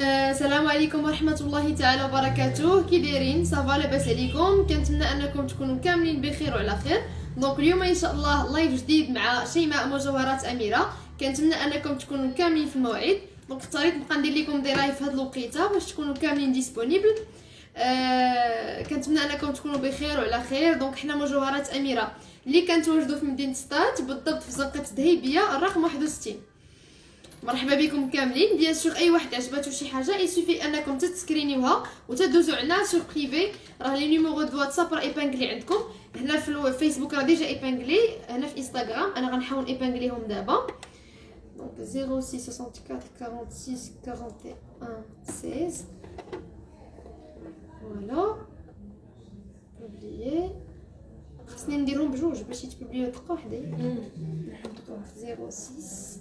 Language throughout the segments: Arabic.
السلام عليكم ورحمه الله تعالى وبركاته. كي دايرين؟ صافا لاباس عليكم؟ كنتمنى انكم تكونوا كاملين بخير وعلى خير. دونك اليوم ان شاء الله لايف جديد مع شيماء مجوهرات اميره. كنتمنى انكم تكونوا كاملين في الموعد. دونك اختاريت نبقى ندير لكم دي لايف في هاد الوقيته باش تكونوا كاملين ديسپونيبل. كنتمنى انكم تكونوا بخير وعلى خير. دونك حنا مجوهرات اميره اللي كنتواجدوا في مدينه سطات، بالضبط في زنقه دهيبيه الرقم 61. مرحبا بكم كاملين. بيان سور اي واحد عجباتو شي حاجه يسوفي انكم تسكرينيوها وتدوزوا عنا سور بريفي. راه لي نيميرو دو واتساب راه ايبانغلي عندكم هنا في الفيسبوك، راه ديجا ايبانغلي هنا في انستغرام. انا غنحاول ايبانغليهم دابا. دونك 0664 46 41 16 فوالا. بوبليي خصني نديرهم بجوج باش يتبوبليو دقه وحده. 06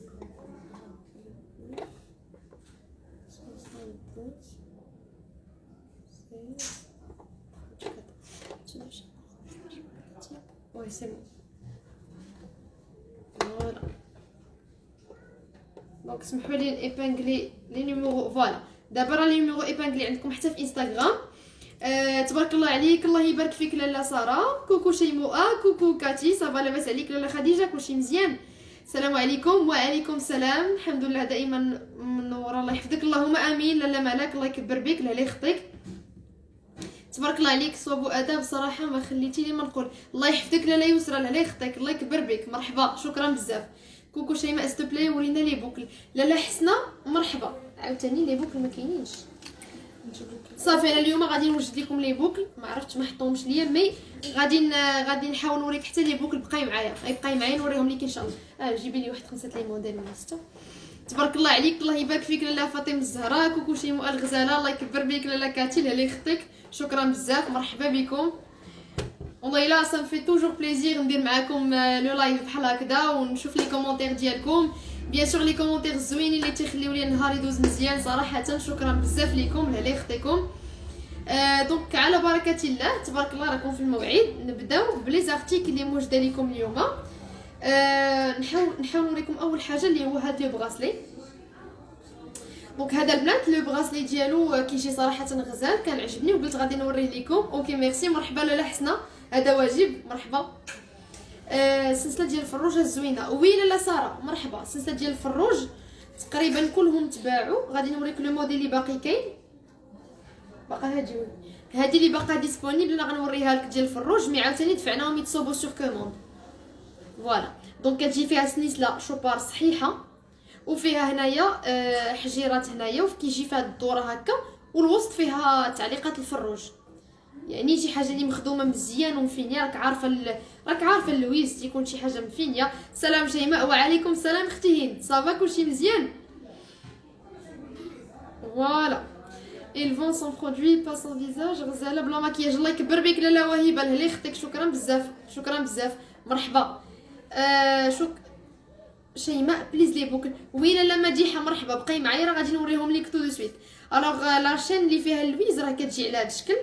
Ouais, c'est bon. Voilà. دونك سمحوا لي ايبانغلي لي نيميرو. فوالا دابا راه لي نيميرو ايبانغلي عندكم حتى في انستغرام. تبارك الله عليك، الله يبارك فيك لاله ساره. كوكو شيماء، كوكو كاتي، صافا لاباس عليك لاله خديجه؟ كلشي مزيان؟ السلام عليكم. وعليكم السلام. الحمد لله دائما منوره، الله يحفظك. اللهم امين. لاله مالك الله يكبر بك، لا يخطيك. تبارك الله عليك، صواب واداب صراحه ما خليتيني ما نقول. الله يحفظك لاله يسرى، لا يخطيك، الله يكبر بك. مرحبا، شكرا بزاف. كوكو شيماء ستوبلي ورينا لي بوكل. لاله حسنه مرحبا. عاوتاني لي بوكل ما كاينينش. صافي انا اليوم غادي نوجد لكم لي بوكل، ما عرفتش ما حطوهمش ليا، مي غادي نحاول نوريك حتى لي بوكل. بقاي معايا نوريهم لك ان شاء الله. جيبي لي واحد 5 لي موديل ولا 6. تبارك الله عليك، الله يبارك فيك لاله فاطمه الزهراء. كوكو شيماء الغزاله، الله يكبر بك. لاله كاتي، لا يخطيك، شكرا بزاف. مرحبا بكم. والله الا سا في توجور بليزير ندير معكم لو لايف بحال هكذا ونشوف لي كومونتير ديالكم. بيان سور لي كومونتير الزوينين اللي تيخليو لي النهار يدوز مزيان صراحه. شكرا بزاف ليكم، لا يخطيكم. دونك على بركه الله تبارك الله راكم في الموعد. نبداو بلي زارتيكل اللي موجوده لكم اليوم. نحاول نوريكم اول حاجه اللي هو هاد لو براسلي. دونك هذا البنات لو براسلي ديالو كيجي صراحه غزال، كان عجبني وقلت غادي نوريه لكم. اوكي ميرسي. مرحبا لاله حسنه، هذا واجب. مرحبا. السلسله ديال الفروج زوينه. وي لاله ساره مرحبا. السلسله ديال الفروج تقريبا كلهم تباعوا. غادي نوريك لو موديل اللي باقي كاين. باقا هادي اللي باقا ديسپونيبل انا غنوريها لك ديال الفروج، مي عاوتاني دفعناهم يتصوبوا سور كوموند. فوالا دونك كتجي فيها سنيسله شوبار صحيحه، وفيها هنايا حجيرات هنايا، وكيجي فيها الدوره هكا، والوسط فيها تعليقات الفروج. يعني شي حاجه اللي مخدومه مزيان ومفينيه. راك عارفه اللويز تيكون شي حاجه مفينيه. سلام شيماء. وعليكم السلام اختي هند. صافا كلشي مزيان؟ فوالا ils vont sans produit pas sans visage. غزاله بلا مكياج، الله يكبر بك لاله وهبه، لهلا يخطيك. شكرا بزاف، شكرا بزاف. مرحبا. شيماء بليز لي بوكل. وي لاله مديحه مرحبا. بقاي معايا راه غادي نوريهم لك تو دو سويت. الوغ لاشين اللي فيها اللويز راه كتجي على هذا الشكل،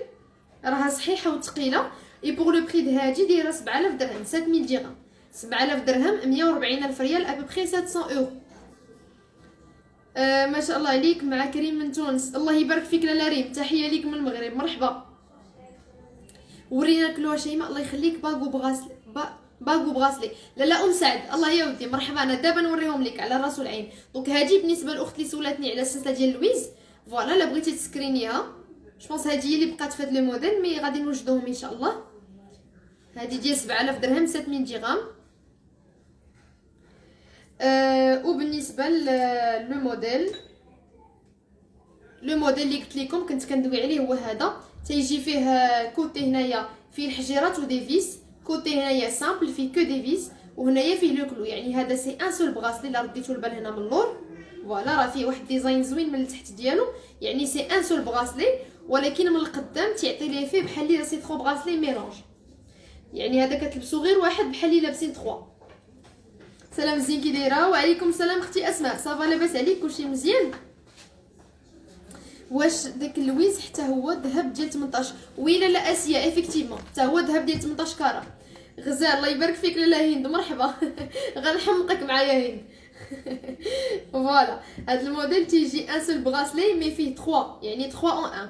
راها صحيحه وثقيله. اي بوغ لو بري د هادي دايره 7000 درهم، 7000 درهم، 7000 درهم، 140000 ريال، ابوبخي 700 اورو. ما شاء الله عليك. مع كريم من تونس، الله يبارك فيك لاله ريم، تحيه ليك من المغرب. مرحبا. ورينا كلوا شيماء الله يخليك. باغو بغاسلي لاله سعد، الله يا ودي. مرحبا. انا دابا نوريهم لك على الراس والعين. دونك هادي بالنسبه للاخت اللي سولاتني على السلسله ديال لويز. فوالا لا بغيتي تسكرينيها جو بونس هادي هي اللي بقات في هاد لو موديل، مي غادي نوجدوهم ان شاء الله. هادي ديال 7000 درهم، 700 درهم. وبالنسبه لو موديل اللي قلت لكم كنت كندوي عليه هو هذا. تيجي فيه كوتي هنايا فيه الحجيرات ودي فيس، كوتي هنايا سامبل فيه كو دي فيس، وهنايا فيه لو كلو. يعني هذا سي ان سول بغاسلي. لا رديتو البال هنا من اللور، فوالا راه فيه واحد ديزاين زوين من التحت ديالو. يعني سي ان سول بغاسلي، ولكن من القدام تيعطي ليه فيه بحال لي سي 3 بغاسلي ميلونج. يعني هذا كتلبسو غير واحد بحال لي لابسين 3. سلام زين كي دايره؟ وعليكم السلام اختي اسماء. صافا لاباس عليك؟ كلشي مزيان؟ واش داك اللويز حتى هو ذهب ديال 18؟ وي لا اسيا ايفيكتيفمون حتى هو ذهب ديال 18 كاره. غزال الله يبارك فيك لاله هند. مرحبا. غنحمقك معايا هند. فوالا هاد الموديل تيجي ان سول براسلي مي فيه 3 يعني 3 اون 1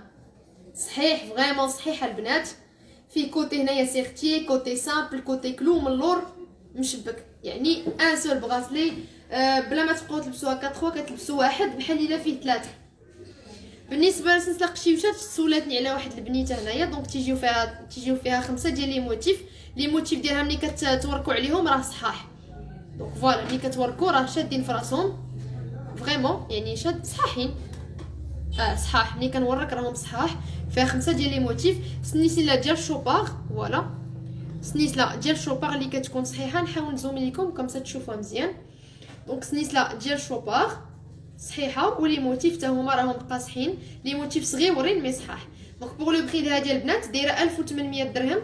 صحيح فريمون صحيح البنات. فيه كوتي هنايا سيرتي كوتي سامبل كوتي كلو من اللور مشبك يعني ان سول براسلي. بلا ما تبقاو تلبسوها 4 كتلبسوا واحد بحال الا فيه 3. بالنسبه لسلسله قشيوشات سولاتني على واحد البنيته هنايا دونك تيجيو فيها 5 ديال لي موتيف ديالها ملي كتوركوا عليهم راه صحاح. دونك فوالا ملي كتوركوا راه شادين في راسهم فريمون يعني شاد صحاحين. صحاح ملي كنورك راهم صحاح. فيها 5 ديال لي موتيف. سنيسله ديال شوبار فوالا سنيسله ديال شوبار اللي كتكون صحيحه. نحاول نزومي لكم كما تشوفوها مزيان. دونك سنيسله ديال شوبار صحيحه ولي موتيف حتى هما راهم قاصحين. لي موتيف صغيورين مي صحاح. دونك بوغ لو بري ديال هادي البنات دايره 1800 درهم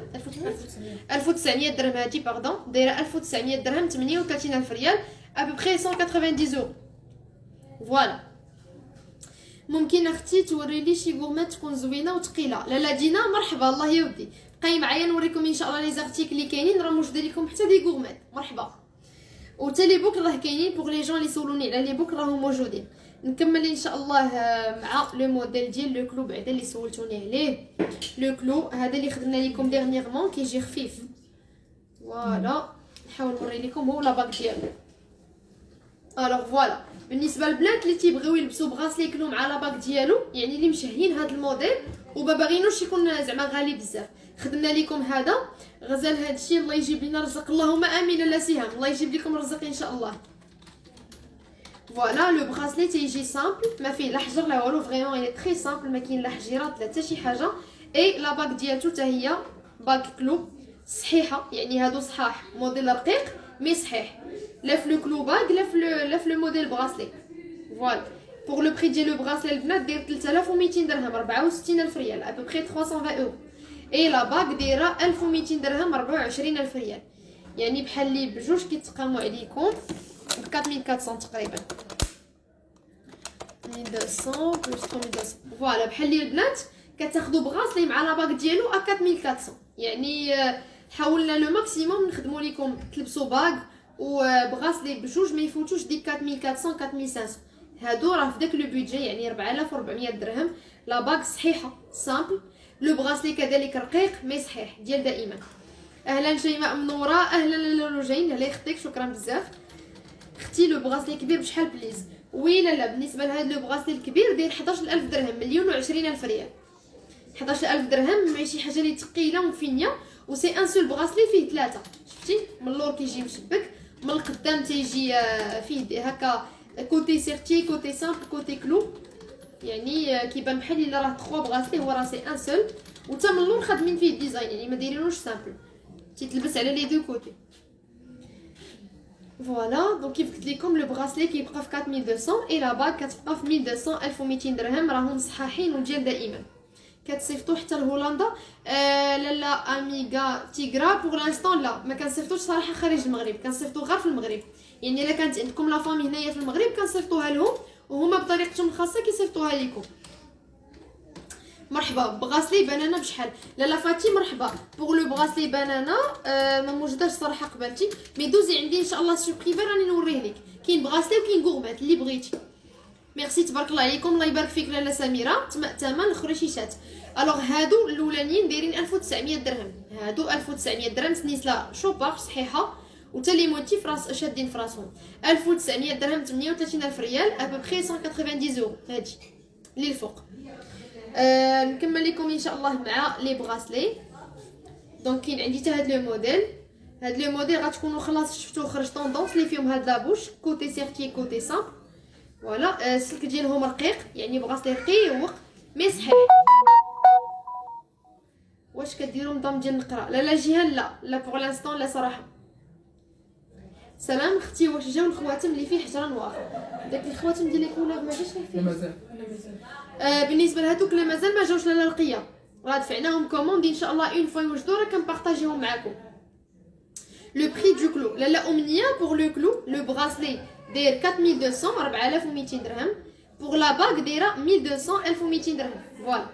1900 درهم هادي باردون دايره 1900 درهم 38000 ريال ابوبري 190 اورو. فوالا ممكن اختي توري لي شي غورمات تكون زوينه وثقيله. لا دينا مرحبا الله يودي بقاي معايا نوريكم ان شاء الله لي زارتيكل اللي كاينين راه موجوده لكم حتى دي غورمات مرحبا. وتا لي بوك راه كاينين بوغ لي جون اللي سولوني على لي بوك راهم موجودين. نكمل ان شاء الله مع لو موديل ديال لو كلو بعدا اللي سولتوني عليه. لو كلو هذا اللي خدمنا لكم ديرنييرمون كيجي خفيف. فوالا نحاول نوري لكم هو لا باك ديالو. الوغ فوالا بالنسبه للبنات اللي تيبغيو يلبسوا براسلي كلو مع لا باك ديالو يعني اللي مشهيين هذا الموديل وما باغينوش يكون زعما غالي بزاف خدمنا لكم هذا غزال. هذا الشيء الله يجيب لنا رزق اللهم امين. لا سهام الله يجيب لكم رزق ان شاء الله. فوالا لو براسلي تيجي سامبل ما فيه لا حجر لا والو فريمون اي تري سامبل ما كاين لا حجيرات لا حتى شي حاجه. اي لا باك ديالتو حتى هي باك كلو صحيحه يعني هادو صحاح موديل رقيق مي صحيح لا في لو كلو باك لا في لو موديل براسلي. فوالا بوغ لو بري ديال لو براسلي البنات داير 3200 درهم 64000 ريال ابوبري 320 اورو. اي لا باك دايره 1200 درهم 24000 ريال يعني بحال لي بجوج كيتقاموا عليكم ب 4400 تقريبا 1200 بلس 3200. فوالا بحال لي البنات كتاخذوا بغاسلي مع لا باك ديالو 4400 يعني حاولنا لو ماكسيموم نخدموا لكم تلبسوا باك وبغاسلي بجوج ما يفوتوش ديك 4400 4500 هادو راه في داك لو بودجي يعني 4400 درهم. لا باك صحيحه سامبل لو بغاسلي كذلك رقيق مي صحيح ديال دائما. اهلا شيماء منوره اهلا لولوجين الله يخطيك شكرا بزاف اختي. لو بغاسلي كبير بشحال بليز؟ وي لا بالنسبه لهذا لو بغاسلي الكبير داير 11000 درهم 1,20,000 ريال. 11000 درهم ماشي حاجه اللي ثقيله ومفينيه وسي ان سول بغاسلي فيه 3 شفتي من اللور كيجي مشبك من القدام تيجي فيه هكا كوتي سيرتي كوتي سامبل كوتي كلو يعني كيبان بحال الا راه 3 بغاسلي هو راه سي ان سول وتا من اللور خادمين فيه ديزاين يعني ما دايرينوش سامبل تيتلبس على لي دو كوتي. فوالا دونك كيف قلت لكم لو بغاسلي كيبقى في 4200 اي لا باك كتبقى في 1200 1200 درهم راهم صحاحين وديال دائما. كتصيفطوا حتى لهولندا. لالا اميغا تيغرا بوغ لانستون لا ما كنصيفطوش صراحه خارج المغرب كنصيفطوا غير في المغرب يعني الا كانت عندكم لا فامي هنايا في المغرب كنصيفطوها لهم وهما بطريقتهم الخاصه كيصيفطوها لكم. مرحبا بغاسلي بنانا بشحال؟ لالا فاتي مرحبا بوغ لو بغاسلي بنانا ما موجوداش صراحه قبلتي مي دوزي عندي ان شاء الله سو بريفي راني نوريه لك. كاين بغاسلي وكاين غورمات اللي بغيتي. ميرسي تبارك الله عليكم الله يبارك فيك لاله سميره. ثمن الخريشيشات الوغ هادو الاولانيين دايرين 1900 درهم هادو 1900 درهم سنيسلا شوبار صحيحه وتا لي موتيف راس شادين في راسهم 1900 درهم 38000 ريال ابوبري 190 اورو هادي اللي الفوق. نكمل لكم ان شاء الله مع لي بغاسلي. دونك كاين عندي حتى هاد لو موديل. هاد لو موديل غتكونوا خلاص شفتوا خرج طوندونس اللي فيهم هاد لابوش كوتي سيرتي كوتي سامبل. فوالا السلك ديالهم رقيق يعني بغاسلي رقيق مي صحيح. واش كديروا نظام ديال النقره؟ لا جيهان لا بوغ لانستون لا صراحه. سلام اختي واش جاو الخواتم اللي فيه حجره نوار؟ داك الخواتم ديال الكولور ما جاش فيه مازال. بالنسبه لهذوك اللي مازال ما جاوش لاله رقيه راه دفعناهم كوموند ان شاء الله اون فوا يوجدوا راه كنبارطاجيهم معكم. لو بري دو كلو لاله امنيه بوغ لو كلو لو براسلي داير 4200 4200 درهم بوغ لا باك دايره 1200 1200 درهم. فوالا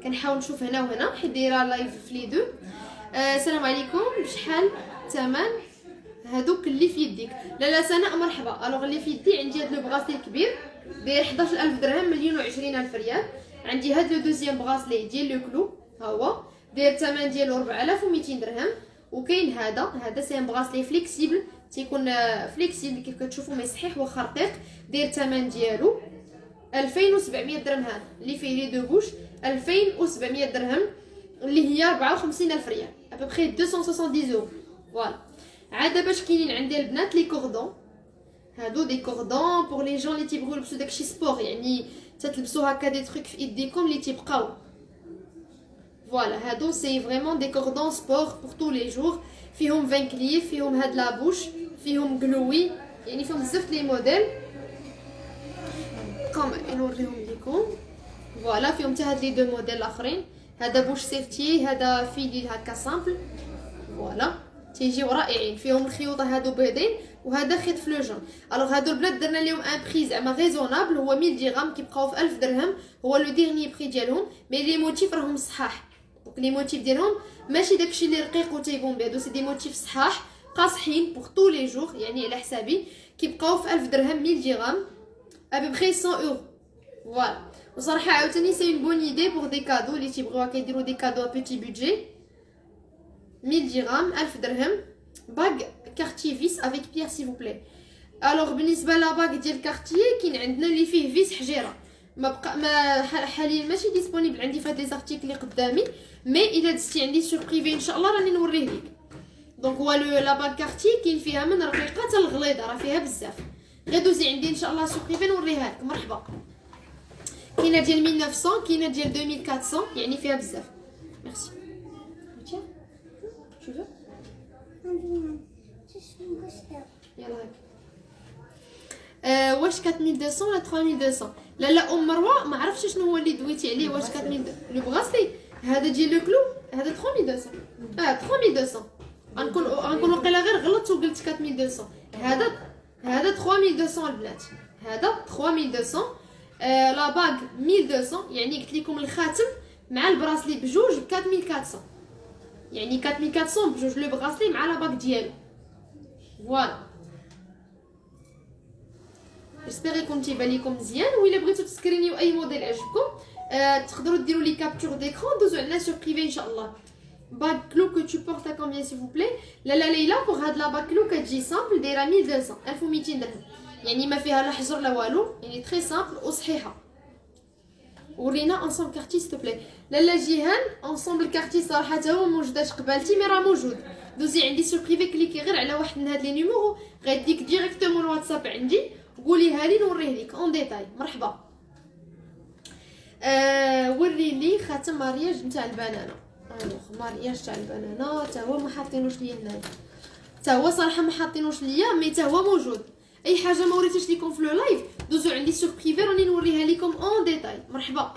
كنحاول نشوف هنا وهنا حيت دايره لايف في لي دو. السلام عليكم بشحال الثمن؟ هادوك اللي في يديك. لا سناء مرحبا. الوغ اللي في يدي عندي هاد لو بغاسلي الكبير داير 11000 درهم، 1,020,000 ريال. عندي هاد لو دوزيام بغاسلي ديال لو كلو، ها هو داير الثمن ديالو 4200 درهم. وكاين هذا سي ان بغاسلي فليكسيبل، تيكون فليكسيبل كيف كتشوفوا، ما يصحيح واخا رقيق. داير الثمن ديالو 2700 درهم. هذا اللي فيه لي دو بوش 2700 درهم، اللي هي 54,000 ريال، ابوبخي 270 يورو. فوالا. عاد باش كاينين عندي البنات لي كوردون، هادو دي كوردون بور لي جون اللي تيبغيو يلبسوا داكشي سبور، يعني تتلبسوا هكا دي تروك في ايديكم اللي تيبقاو. فوالا هادو سي فريمون دي كوردون سبور بور تو لي جور، فيهم 20 كليف، فيهم هاد لابوش، فيهم غلوي، يعني فيهم بزاف لي موديل. قام نوريهم لكم. فوالا فيهم حتى هاد لي دو موديل الاخرين، هذا بوش سيفتي، هذا فيلي هكا سامبل. فوالا تيجيو رائعين، فيهم الخيوطه هادو بيضين وهذا خيط فلوجون. الوغ هادو البنات درنا لهم ان بري زعما ريزونابل، هو 1000 درهم، كيبقاو في 1000 درهم، هو لو ديرني بري ديالهم. مي لي موتيف راهم صحاح، دونك لي موتيف ديالهم ماشي داكشي اللي رقيق وتيبون بيض، سي دي موتيف صحاح قاصحين بور طو لي جور، يعني على حسابي كيبقاو في 1000 درهم، 1000 درهم ابوبخي 100 يورو. فوالا. وصراحه عاوتاني سي اون بون ايدي بور دي كادو اللي تيبغيو كيديروا دي كادو بيتي بودجي. 1000 درهم، 1000 درهم. باغ كارتي فيس افيك بيير سي فو بلي. الوغ بالنسبه لا باغ ديال كارتي كاين عندنا اللي فيه فيس حجيره، ما حاليا ماشي ديسپونيبل عندي في هاد لي زارتيكل اللي قدامي، مي الا دزتي عندي سور بريفي ان شاء الله راني نوريه ليك. دونك هو لا باغ كارتي كاين فيها من رقيقه حتى الغليظه، راه فيها بزاف. غير دوزي عندي ان شاء الله سور بريفي نوريها لك. مرحبا. كاينه ديال 1900، كاينه ديال 2400، يعني فيها بزاف. ميرسي. شوفوا يلا هاك. واش 4200 ولا 3200؟ لا ام مروه ما عرفتش شنو هو اللي دويتي عليه. واش 4000 لو بغاسلي هذا ديال لو كلو، هذا 3200. 3200. غنكون وقيله غير غلطت وقلت 4200. هذا 3200 البنات، هذا 3200. لا باغ 1200، يعني قلت لكم الخاتم مع البراسلي بجوج ب 4400، يعني 4400 بجوج لو بغاسلي مع لا باغ ديالو. فوالا. جيسبيغ يكون تيبان لكم مزيان. وإلا بغيتو تسكرينيو اي موديل عجبكم تقدروا ديروا لي كابتور ديكرون، دوزو عندنا سور بريفي ان شاء الله. باغ كلو كو تو بورت ا كومبيان سي فو بلي؟ لا ليلى بوغ هاد لا باغ كلو كتجي سامبل دايره 1200، 1200 درهم، يعني ما فيها لا حجر لا والو، يعني تري سامبل وصحيحه. ورينا انصومبل كارتي سيتو بلي. لا جيهان انصومبل كارتي صراحه تا هو موجوداش قبالتي، مي راه موجود. دوزي عندي سور بريفي، كليكي غير على واحد من هاد لي نيميرو غيديك ديريكتومون الواتساب عندي، قوليها لي نوريه لك اون ديتاي. مرحبا. وري لي خاتم مارياج نتاع البنانه. الوغ مارياج تاع البنانه تا هو ما حاطينوش ليا هنايا، تا هو صراحه ما حاطينوش ليا، مي تا هو موجود. اي حاجه ما وريتش لكم في لو لايف دوزو عندي سور بريفي راني نوريها لكم اون ديتاي. مرحبا.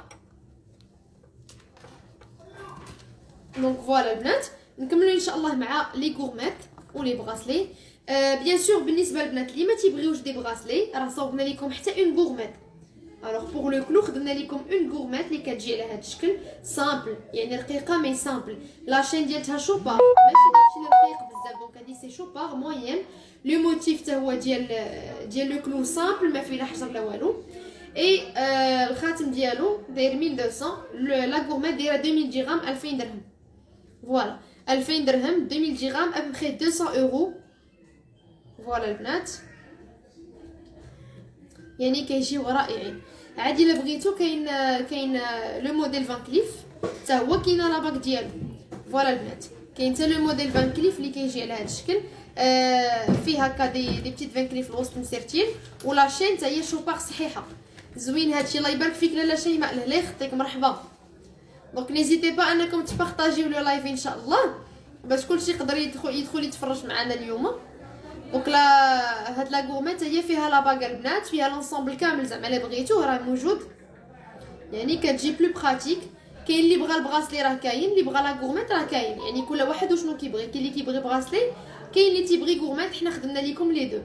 دونك فوالا البنات نكملوا ان شاء الله مع لي غورميت ولي بغاسلي. بيان سور بالنسبه للبنات اللي ما تيبغيوش دي بغاسلي راه صوبنا لكم حتى اون غورميت. الوغ بوغ لو كلو خدمنا لكم اون غورميت اللي كتجي على هذا الشكل سامبل، يعني رقيقه مي سامبل. لاشين ديالتها شوبار ماشي داكشي اللي رقيق بزاف، دونك هادي سي شوبار موين. لو موتيف حتى هو ديال لو كلو سامبل، ما فيه لا حجر لا والو. اي الخاتم ديالو داير 1200، لا غورميت دايره 2000 درهم، 2000 درهم. فوالا 2000 درهم، 2000 درهم ابوبخي 200 يورو. فوالا البنات يعني كيجيو رائعين. عادي الا بغيتو كاين لو موديل فان كليف حتى هو كاينه لا باك ديالو. فوالا البنات كاين حتى لو موديل فان كليف اللي كيجي على هذا الشكل، فيه هكا دي بتيت فان كليف الوسط مسيرتين، ولا شين حتى هي شوبار صحيحه. زوين هادشي. الله يبارك فيك لاله شيماء، الله يخطيك. مرحبا. دونك نيزيتي با انكم تبارطاجيو لو لايف ان شاء الله باش كلشي يقدر يدخل يتفرج معنا اليوم. دونك هاد لا غورميت هي فيها لا باغ البنات، فيها لونسومبل كامل زعما الا بغيتوه راه موجود، يعني كتجي بلو براتيك. كاين اللي بغى البغاسلي راه كاين، اللي بغى لا غورميت راه كاين، يعني كل واحد وشنو كيبغي. كاين اللي كيبغي بغاسلي، كاين اللي تيبغي غورميت، حنا خدمنا لكم لي دو.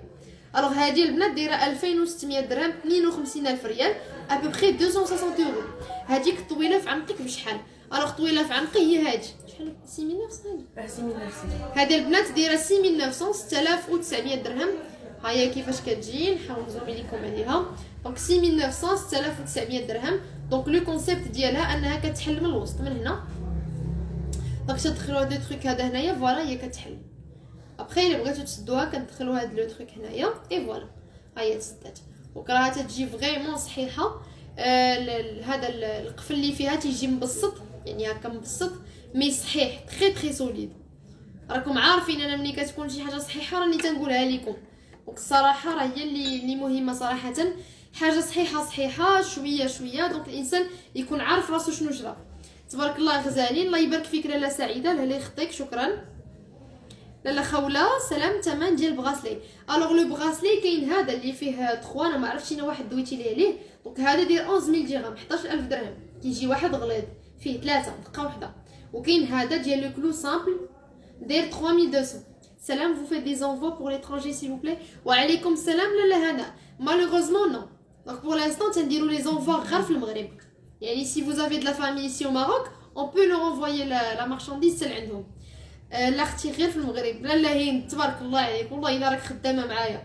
الوغ هادي البنات دايره 2600 درهم، 52000 ريال، ابوبخي 260 يورو. هاديك الطويله في عنقك بشحال؟ الوغ طويله في عنقي هي هادي، شحال 6900 6900. هذه البنات دايره 6900 6900 درهم. ها هي كيفاش كتجي، نحاول نزومي لكم عليها. دونك 6900 6900 درهم. دونك لو كونسيبت ديالها انها كتحل من الوسط من هنا. دونك تدخلوا هاد لو تروك هذا هنايا فوالا هي كتحل. ابخي الا بغيتو تسدوها كتدخلوا هاد لو تروك هنايا اي فوالا ها هي تسدات. دونك راها تجي فريمون صحيحه. هذا القفل اللي فيها تيجي مبسط يعني هكا مبسط مي صحيح تري سوليد. راكم عارفين انا ملي كتكون شي حاجه صحيحه راني تنقولها لكم. دونك الصراحه راه هي اللي مهمه صراحه. حاجه صحيحه شويه شويه دونك الانسان يكون عارف راسو شنو شرا. تبارك الله غزالين. الله يبارك فيك لاله سعيده لاله يخطيك شكرا. لاله خوله سلام تمن ديال بغاسلي. الوغ لو بغاسلي كاين هذا اللي فيه 3 انا ما عرفتش شنو واحد دويتي ليه عليه. دونك هذا داير 11000 درهم 11000 درهم. كيجي واحد غليظ فيه 3 دقه واحده. وكاين هذا ديال لو كلو سامبل داير 3200. Salam, vous faites des envois pour l'étranger s'il vous plaît. Wa alaykoum salam la hana. Malheureusement non. Donc pour l'instant, on dit les envois غير في المغرب. يعني si vous avez de la famille ici au Maroc, on peut leur envoyer la marchandise celle عندهم. لا اختي غير في المغرب. لا هي تبارك الله عليك والله الا راك خدامه معايا.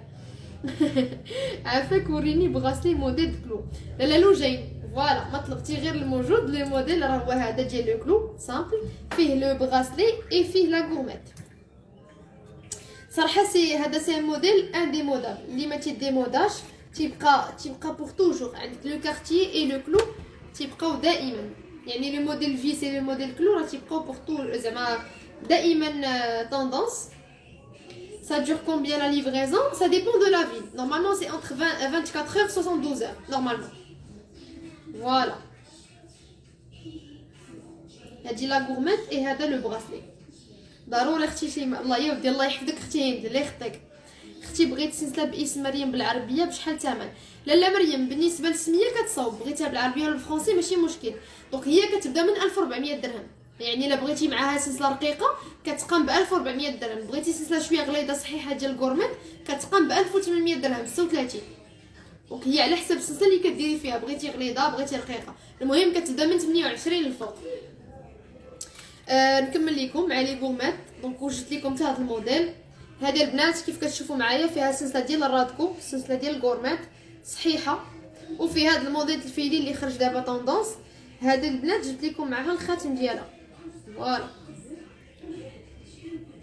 عافاك وريني بغاسلي موديل كلو. لا لو جاي فوالا ما طلبتي غير الموجود. لو موديل راه هو هذا ديال لو كلو سامبل فيه لو بغاسلي اي فيه لا غورميت. صراحه هذا سي موديل انديمودابل اللي ما تيديموداش تيبقى بور توجور. عندك لو كارتيي اي لو كلو تيبقاو دائما. يعني لو موديل فيس اي لو موديل كلو راه تيبقاو بور تو زعما دائما توندونس. Ça dure combien la livraison? Ça dépend de la ville. Normalement c'est entre 24 heures 72 heures normalement. Voilà. هادي لا غورميت اي هذا لو براسلي. ضروري اختي شيماء الله يودي الله يحفظك اختي هند الله يخطيك. اختي بغيت سلسله باسم مريم بالعربيه بشحال الثمن؟ لا مريم بالنسبه للسميه كتصاوب بغيتها بالعربيه ولا بالفرنسي ماشي مشكل. دونك هي كتبدا من 1400 درهم. يعني الا بغيتي معاها سلسله رقيقه كتقام ب 1400 درهم. بغيتي سلسله شويه غليظه صحيحه ديال الكورميت كتقام ب 1800 درهم 36. دونك هي على حسب السلسله اللي كديري فيها. بغيتي غليظه بغيتي رقيقه. المهم كتبدا من 28 للفوق. نكمل لكم مع لي غورميت. دونك وجدت لكم حتى هذا الموديل. هذه البنات كيف كتشوفوا معايا فيها سلسله ديال الرادكو السلسله ديال الغورميت صحيحه. وفي هذا الموديل الفيلي اللي خرج دابا طوندونس. هذه البنات جبت لكم معها الخاتم ديالها فوالا.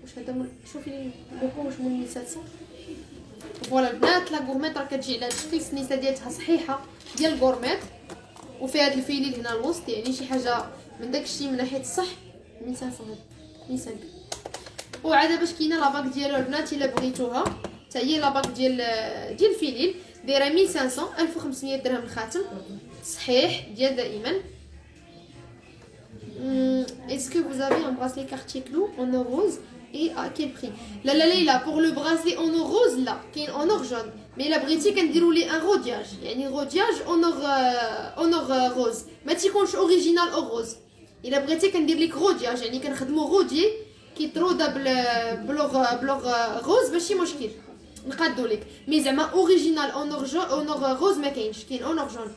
واش هذا شوفي لي بوكو واش مول 1700 فوالا البنات. لا غورميت راه كتجي على هذا الشكل. السنيسه ديالها صحيحه ديال الغورميت وفي هذا الفيلي هنا الوسط. يعني شي حاجه من داك الشيء من ناحيه الصح 1500 1500. وعاد باش كاينه لاباك ديالو البنات الا بغيتوها حتى هي لاباك ديال الفيليل دايره 1500 1500 درهم الخاتم صحيح ديال دائما. Est-ce que vous avez un bracelet Cartier Clou en or rose et à quel prix? لا ليلى pour le bracelet en or rose لا كاين en or jaune mais الا بغيتي كنديروا ليه ان رودياج يعني رودياج en or rose ما تيكونش اوريجينال اور روز. الا بغيتي كندير لك رودياج يعني كنخدموا رودي كيترودا بلوغ روز ماشي مشكل نقادو لك. مي زعما اوريجينال اونور روز ما كاينش كاين اونور جون.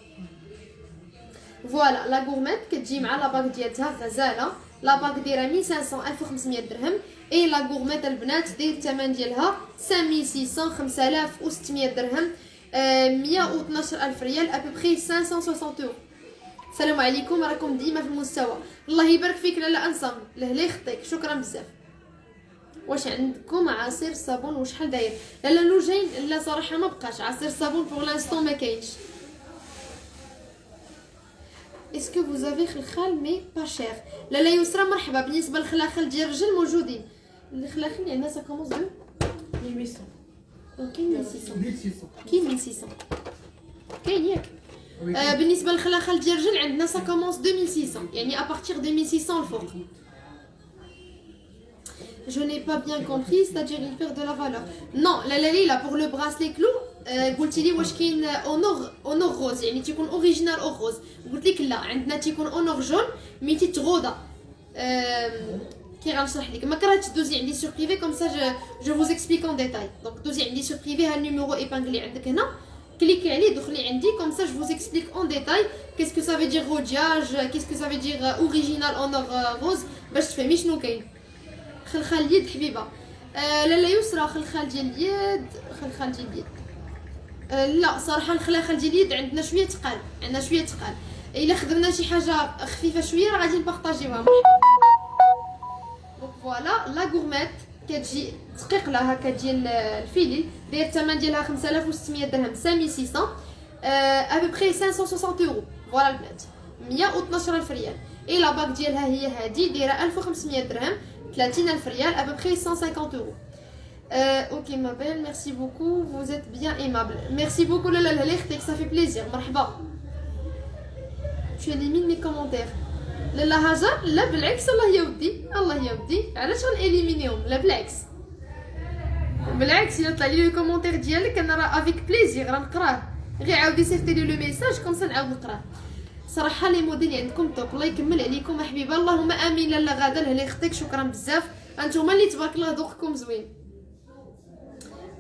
فوالا لا غورميت كتجي مع لاباك ديالتها غزاله. لاباك دايره 1500 1500 درهم. اي لا غورميت البنات داير الثمن ديالها 5600 5600 درهم 112000 ريال ابوبخي 560 اورو. السلام عليكم راكم ديما في المستوى. الله يبارك فيك لاله انصم لا يخطيك شكرا بزاف. واش عندكم عصير صابون وشحال داير؟ لا لوجين لا صراحه ما بقاش عصير صابون بور لانستون ما كاينش. اسكو vous avez خلخال مي با شير؟ لا يسرى مرحبا. بالنسبه للخلاخل ديال الرجل موجودين. الخلاخل عندنا سا كومونس دو 1800 كاين 1600 كاين 1600 كاين ياك. بالنسبه للخلاخل ديال الرجل عندنا سا كومونس 2600 يعني ابارتيغ دو 1600 الفوق. Je n'ai pas bien compris, c'est-à-dire il perd de la valeur. Non, là pour le bracelet clou, قلت لي واش كاين اونور روز يعني تيكون اوريجينال اور روز. قلت لك لا عندنا تيكون اونور جون مي تيتغودا. كي غنشرح لك ما كرهتش دوزي عندي سور بريفي كوم سا جو فوز اكسبليك اون ديتاي. دونك دوزي عندي سور بريفي ها النيميرو ايبانغلي عندك هنا cliquez عليه دخلي عندي comme ça je vous explique en détail qu'est-ce que ça veut dire rodage, qu'est-ce que ça veut dire original en or rose باش تفهمي شنو كاين. خلخال اليد حبيبه. لاله يسرى خلخال ديال اليد، خلخال ديال اليد. لا صراحه الخلاخل ديال اليد عندنا شويه ثقال، عندنا شويه ثقال. الا خدمنا شي حاجه خفيفه شويه راه غادي نبارطاجيوها. دونك فوالا لا غورميت كتجي دقيق لها هكا ديال الفيلي، داير الثمن ديالها 5600 درهم 5600 ابوبخي 560 اورو. فوالا البنات 112000 ريال. اي لا باك ديالها هي هادي دايره 1500 درهم 30000 ريال ابوبخي 150 اورو. Ok ma belle, merci beaucoup, vous êtes bien aimable. Merci beaucoup Lala Lalektek, ça fait plaisir. Marhaba. Tu élimines mes commentaires. Lala Haja, la بالعكس الله يودي، الله يودي. علاش غنإليمينيهم؟ لا بالعكس. بالعكس إلا طلع لي لو كومونتير ديالك أنا راه افيك بليزير راه غير عاودي صيفطي لي لو ميساج كوم سا نعاود نقراه. صراحة لي موديل عندكم توب، الله يكمل عليكم حبيبه. اللهم امين. لالا غاده لهليختك شكرا بزاف، انتوما اللي تبارك الله ذوقكم زوين.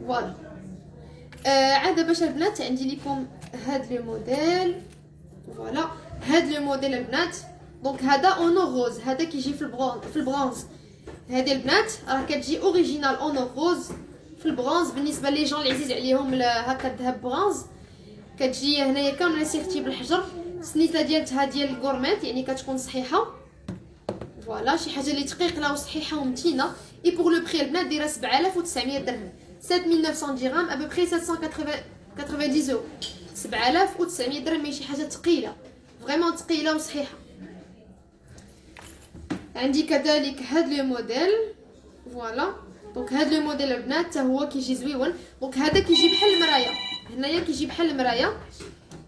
فوالا عاد باش البنات عندي لكم هاد لو موديل. فوالا هاد لو موديل البنات. دونك هذا اونو روز، هذا كيجي في البرونز. هذه البنات راه كتجي اوريجينال اونو روز في البرونز. بالنسبه لي جون اللي عزيز عليهم هكا الذهب برونز كتجي هنايا كامله سيرتي بالحجر. السنيته ديالتها ديال الكورميت يعني كتكون صحيحه. فوالا شي حاجه اللي دقيقه وصحيحه ومتينه. اي بور لو بري البنات دايره 7900 درهم 7900 درهم ابوبخي 790 اورو. 7900 درهم ماشي حاجه ثقيله، فريمون ثقيله وصحيحه. عندي كذلك هاد لو موديل. فوالا دونك هاد لو موديل البنات حتى هو كيجي زويون. دونك هذا كيجي بحال المرايه، هنايا كيجي بحال المرايه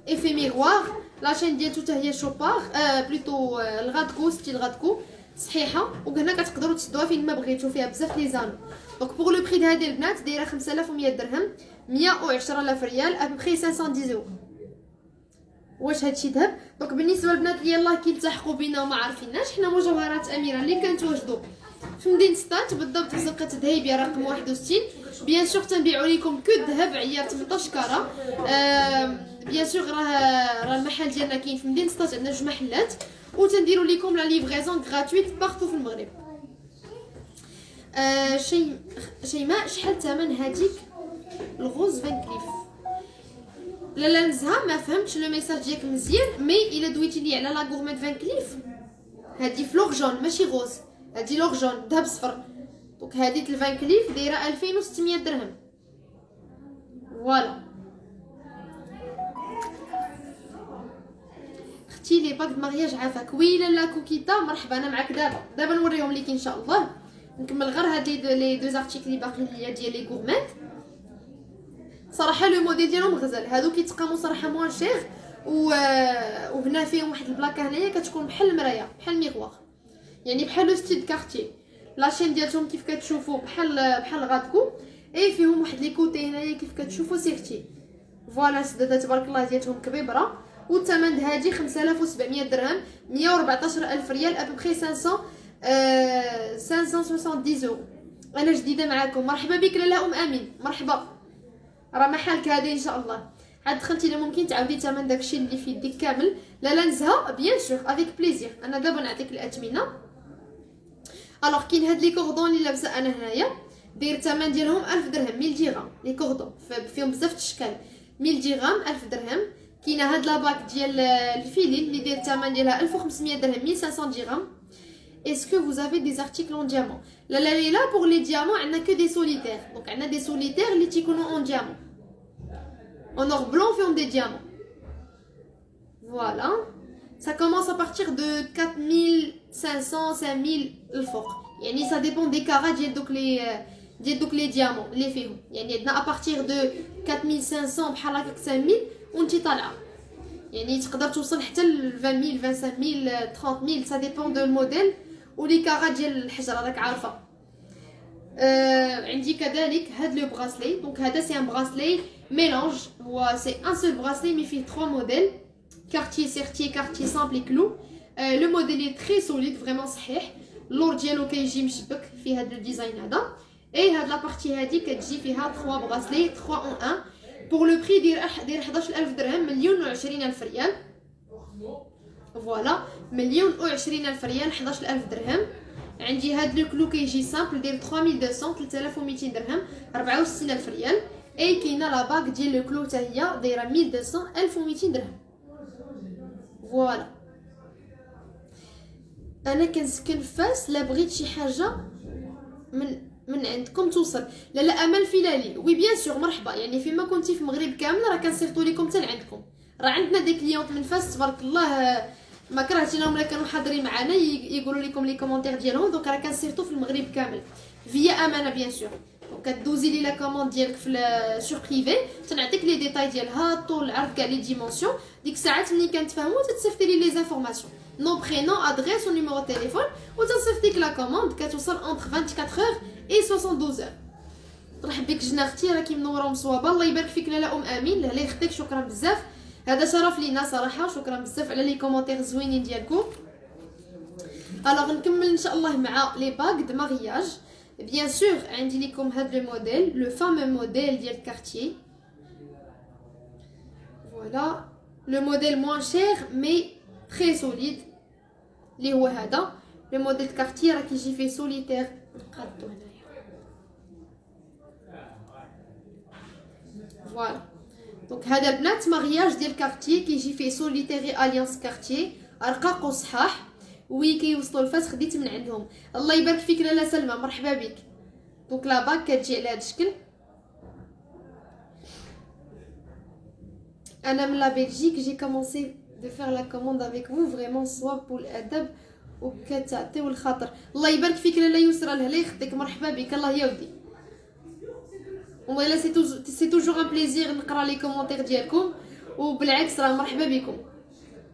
ايفي ميغوار. لاشين ديالتو حتى هي شوبار بلوتو الغادكو ستيل غادكو صحيحه. وهنا كتقدروا تسدوها فين ما بغيتو، فيها بزاف لي زانو. دونك بوغ لو بري هذه البنات دايره 5100 درهم 110000 ريال ابوبخي 510 اورو. واش هادشي ذهب؟ دونك بالنسبه للبنات اللي يلاه كيلتحقوا بينا وما عارفيناش، حنا مجوهرات اميره اللي كنتواجدوا في مدينه ستات بالضبط في زنقه دهيبيه رقم 61. بيان سور تنبيعوا لكم كو الذهب عيار 18 كاره. بيان سور راه المحل ديالنا كاين في مدينه ستات، عندنا جوج محلات وتنديروا لكم لا ليفريزون غراتويت بارتو في المغرب. شيماء شحال الثمن هذيك الغوز فان كليف؟ لا نزها ما فهمتش لو ميساج ديالك مزيان. مي الا دويتي لي على لا غورميت فان كليف هادي فلور جون ماشي غوز، هادي لور جون ذهب صفر. دونك هادي الفان كليف دايره 2600 درهم. فوالا اختي لي باك مارياج عافاك. وي لالا كوكيتا مرحبا انا معاك. دابا نوريهم لك ان شاء الله. نكمل غير هاد لي دو زارتيكل اللي باقيين ليا ديال لي غورميت. صراحه لو موديل ديالهم غزال، هادو كيتقاموا صراحه موان شير. وهنا فيهم واحد البلاكه هنايا كتكون بحال المرايه بحال الميغوار، يعني بحال لو ستيل كارتي. لاشين ديالهم كيف كتشوفوا بحال غادكو. اي فيهم واحد لي كوتي هنايا كيف كتشوفوا سيرتي. فوالا السداده تبارك الله ديالهم كبيبره. والثمن هادي 5700 درهم 114000 ريال ابوبخي 570 اورو. انا جديده معاكم. مرحبا بك لاله امين. مرحبا راه محلك هذا ان شاء الله. عاد دخلتي ممكن تعاودي ثمن داكشي اللي في يديك كامل. لا نزها بيان سور افيك بليزير. انا دابا نعطيك الاثمنه. الوغ كاين هاد لي كوردون اللي لابسه انا هنايا داير الثمن ديالهم 1000 درهم 1000 درهم. لي كوردون فيهم بزاف الاشكال 1000 درهم 1000 درهم. كاينه هاد لاباك ديال الفيلين اللي داير الثمن ديالها 1500 درهم 1500 درهم. Est-ce que vous avez des articles en diamant? Là pour les diamants, on n'a que des solitaires. Donc on a des solitaires les ticonos en diamant. En or blanc fait des diamants. Voilà. Ça commence à partir de 4500 5000 الفوق. يعني ça dépend des carats ديال les diamants les فيهم. يعني à partir de 4500 بحال هكاك 5000 وانتي طالعه. يعني تقدر توصل حتى ل 20000 25000 30000 ça dépend de modèle. ولي كارا ديال الحجره راك عارفه. عندي كذلك هاد لو براسلي. دونك هذا سي ان براسلي ميلانج. هو سي ان سول براسلي مي فيه 3 موديل كارتي سيرتي كارتي سامبل كلو. لو موديل اي تري سوليد فريمون صحيح. اللور ديالو كيجي مشبك في هاد الديزاين هذا. اي هاد لا بارتي هادي كتجي فيها 3 براسلي 3 اون 1 بور لو بري دير 11000 درهم، 1,020,000 ريال. فوالا 1,020,000 ريال، 11000 درهم. عندي هاد لو كلو كيجي سامبل داير 3200 3200 درهم، 64000 ريال. اي كاينه لا باك ديال لو كلو حتى هي دايره 1200 1200 درهم. فوالا انا كنسكن في فاس، لا بغيت شي حاجه من عندكم توصل. لا امل فيلالي وي بيان سور مرحبا، يعني فيما كنتي في المغرب كامل راه كنصيفطوا لكم حتى لعندكم. راه عندنا دي كليونط من فاس تبارك الله ما كرهتيناهم ولا كانوا حاضرين معنا يقولوا لكم لي كومونتير ديالهم. دونك راه كنصيفطوا في المغرب كامل فيا امانه بيان سور. دونك كدوزي لي لا كوموند ديالك في سور بريفي، تنعطيك لي ديتاي ديالها، طول العرض كاع لي ديمونسيون. ديك الساعات ملي كنتفاهموا تتصيفطي لي لي زانفورماسيون، نو برينون ادريس و نيميرو تليفون، وتنصيفطيك لا كوموند كتوصل انتر 24 اور اي 72 اور. ترحب بك جنا اختي، راكي منوره ومصوابه. الله يبارك فيك لاله امين، الله يخطيك، شكرا بزاف. هذا شرف لينا صراحه، شكرا بزاف على لي كومونتير زوينين ديالكم. الوغ نكمل ان شاء الله مع لي باغ دو مارياج. بيان سور عندي لكم هذا لو موديل، لو فامو موديل ديال كارتيer. فوالا لو موديل موان شير مي تري سوليد اللي هو هذا لو موديل كارتيer، راه كيجي فيه سوليتير. نقادو هنايا فوالا. دونك هذا البنات مارياج ديال كارتيer كيجي فيه سوليتير اليانس كارتيer، رقاق وصحاح. وي كيوصلوا الفاس خديت من عندهم. الله يبارك فيك لاله سلمى، مرحبا بك. دونك لا باك كتجي على هذا الشكل. انا من لا بلجيك جي كومونسي دو فير لا كوموند افيك فو، فريمون صواب والادب وكتعطيو الخاطر. الله يبارك فيك لاله يسرى، الله يخطيك، مرحبا بك. الله يودي. والله سي توجور ان بليزير نقرا لي كومونتير ديالكم، وبالعكس راه مرحبا بكم،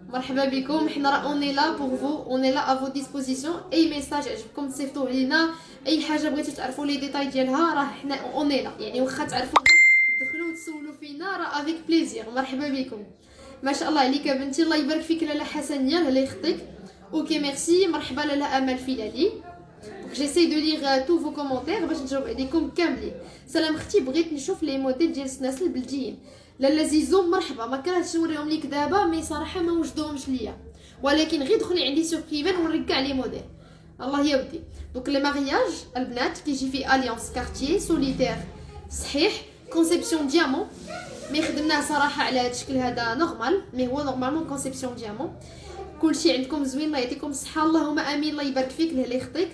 مرحبا بكم. حنا راه اوني لا بور فو، اوني لا ا فو ديسبوزيسيون. اي ميساج عجبكم تصيفطوه لينا، اي حاجه بغيتو تعرفوا لي ديتاي ديالها راه حنا اوني لا، يعني واخا تعرفوا تدخلوا وتسولوا فينا راه افيك بليزير. مرحبا بكم، ما شاء الله عليك يا بنتي. الله يبارك فيك لاله حسنيه، الله يخطيك. اوكي ميرسي، مرحبا لاله امل فيلالي. جيساي دو ليغ تو فو كومونتير باش نجاوب عليكم كاملين. سلام اختي، بغيت نشوف لي موديل ديال السناسل البلديين. لاله زيزو مرحبا، ما كرهتش نوريهم ليك دابا مي صراحه ما وجدوهمش ليا، ولكن غير دخلي عندي سور بريفي نوريك كاع لي موديل. الله يودي. دونك لي مارياج البنات كيجي فيه اليانس كارتيer سوليتير صحيح، كونسيبسيون ديامون. مي خدمناه صراحه على هذا الشكل هذا نورمال، مي هو نورمالمون كونسيبسيون ديامون. كلشي عندكم زوين، الله يعطيكم الصحه. اللهم امين، الله يبارك فيك، الله يخطيك.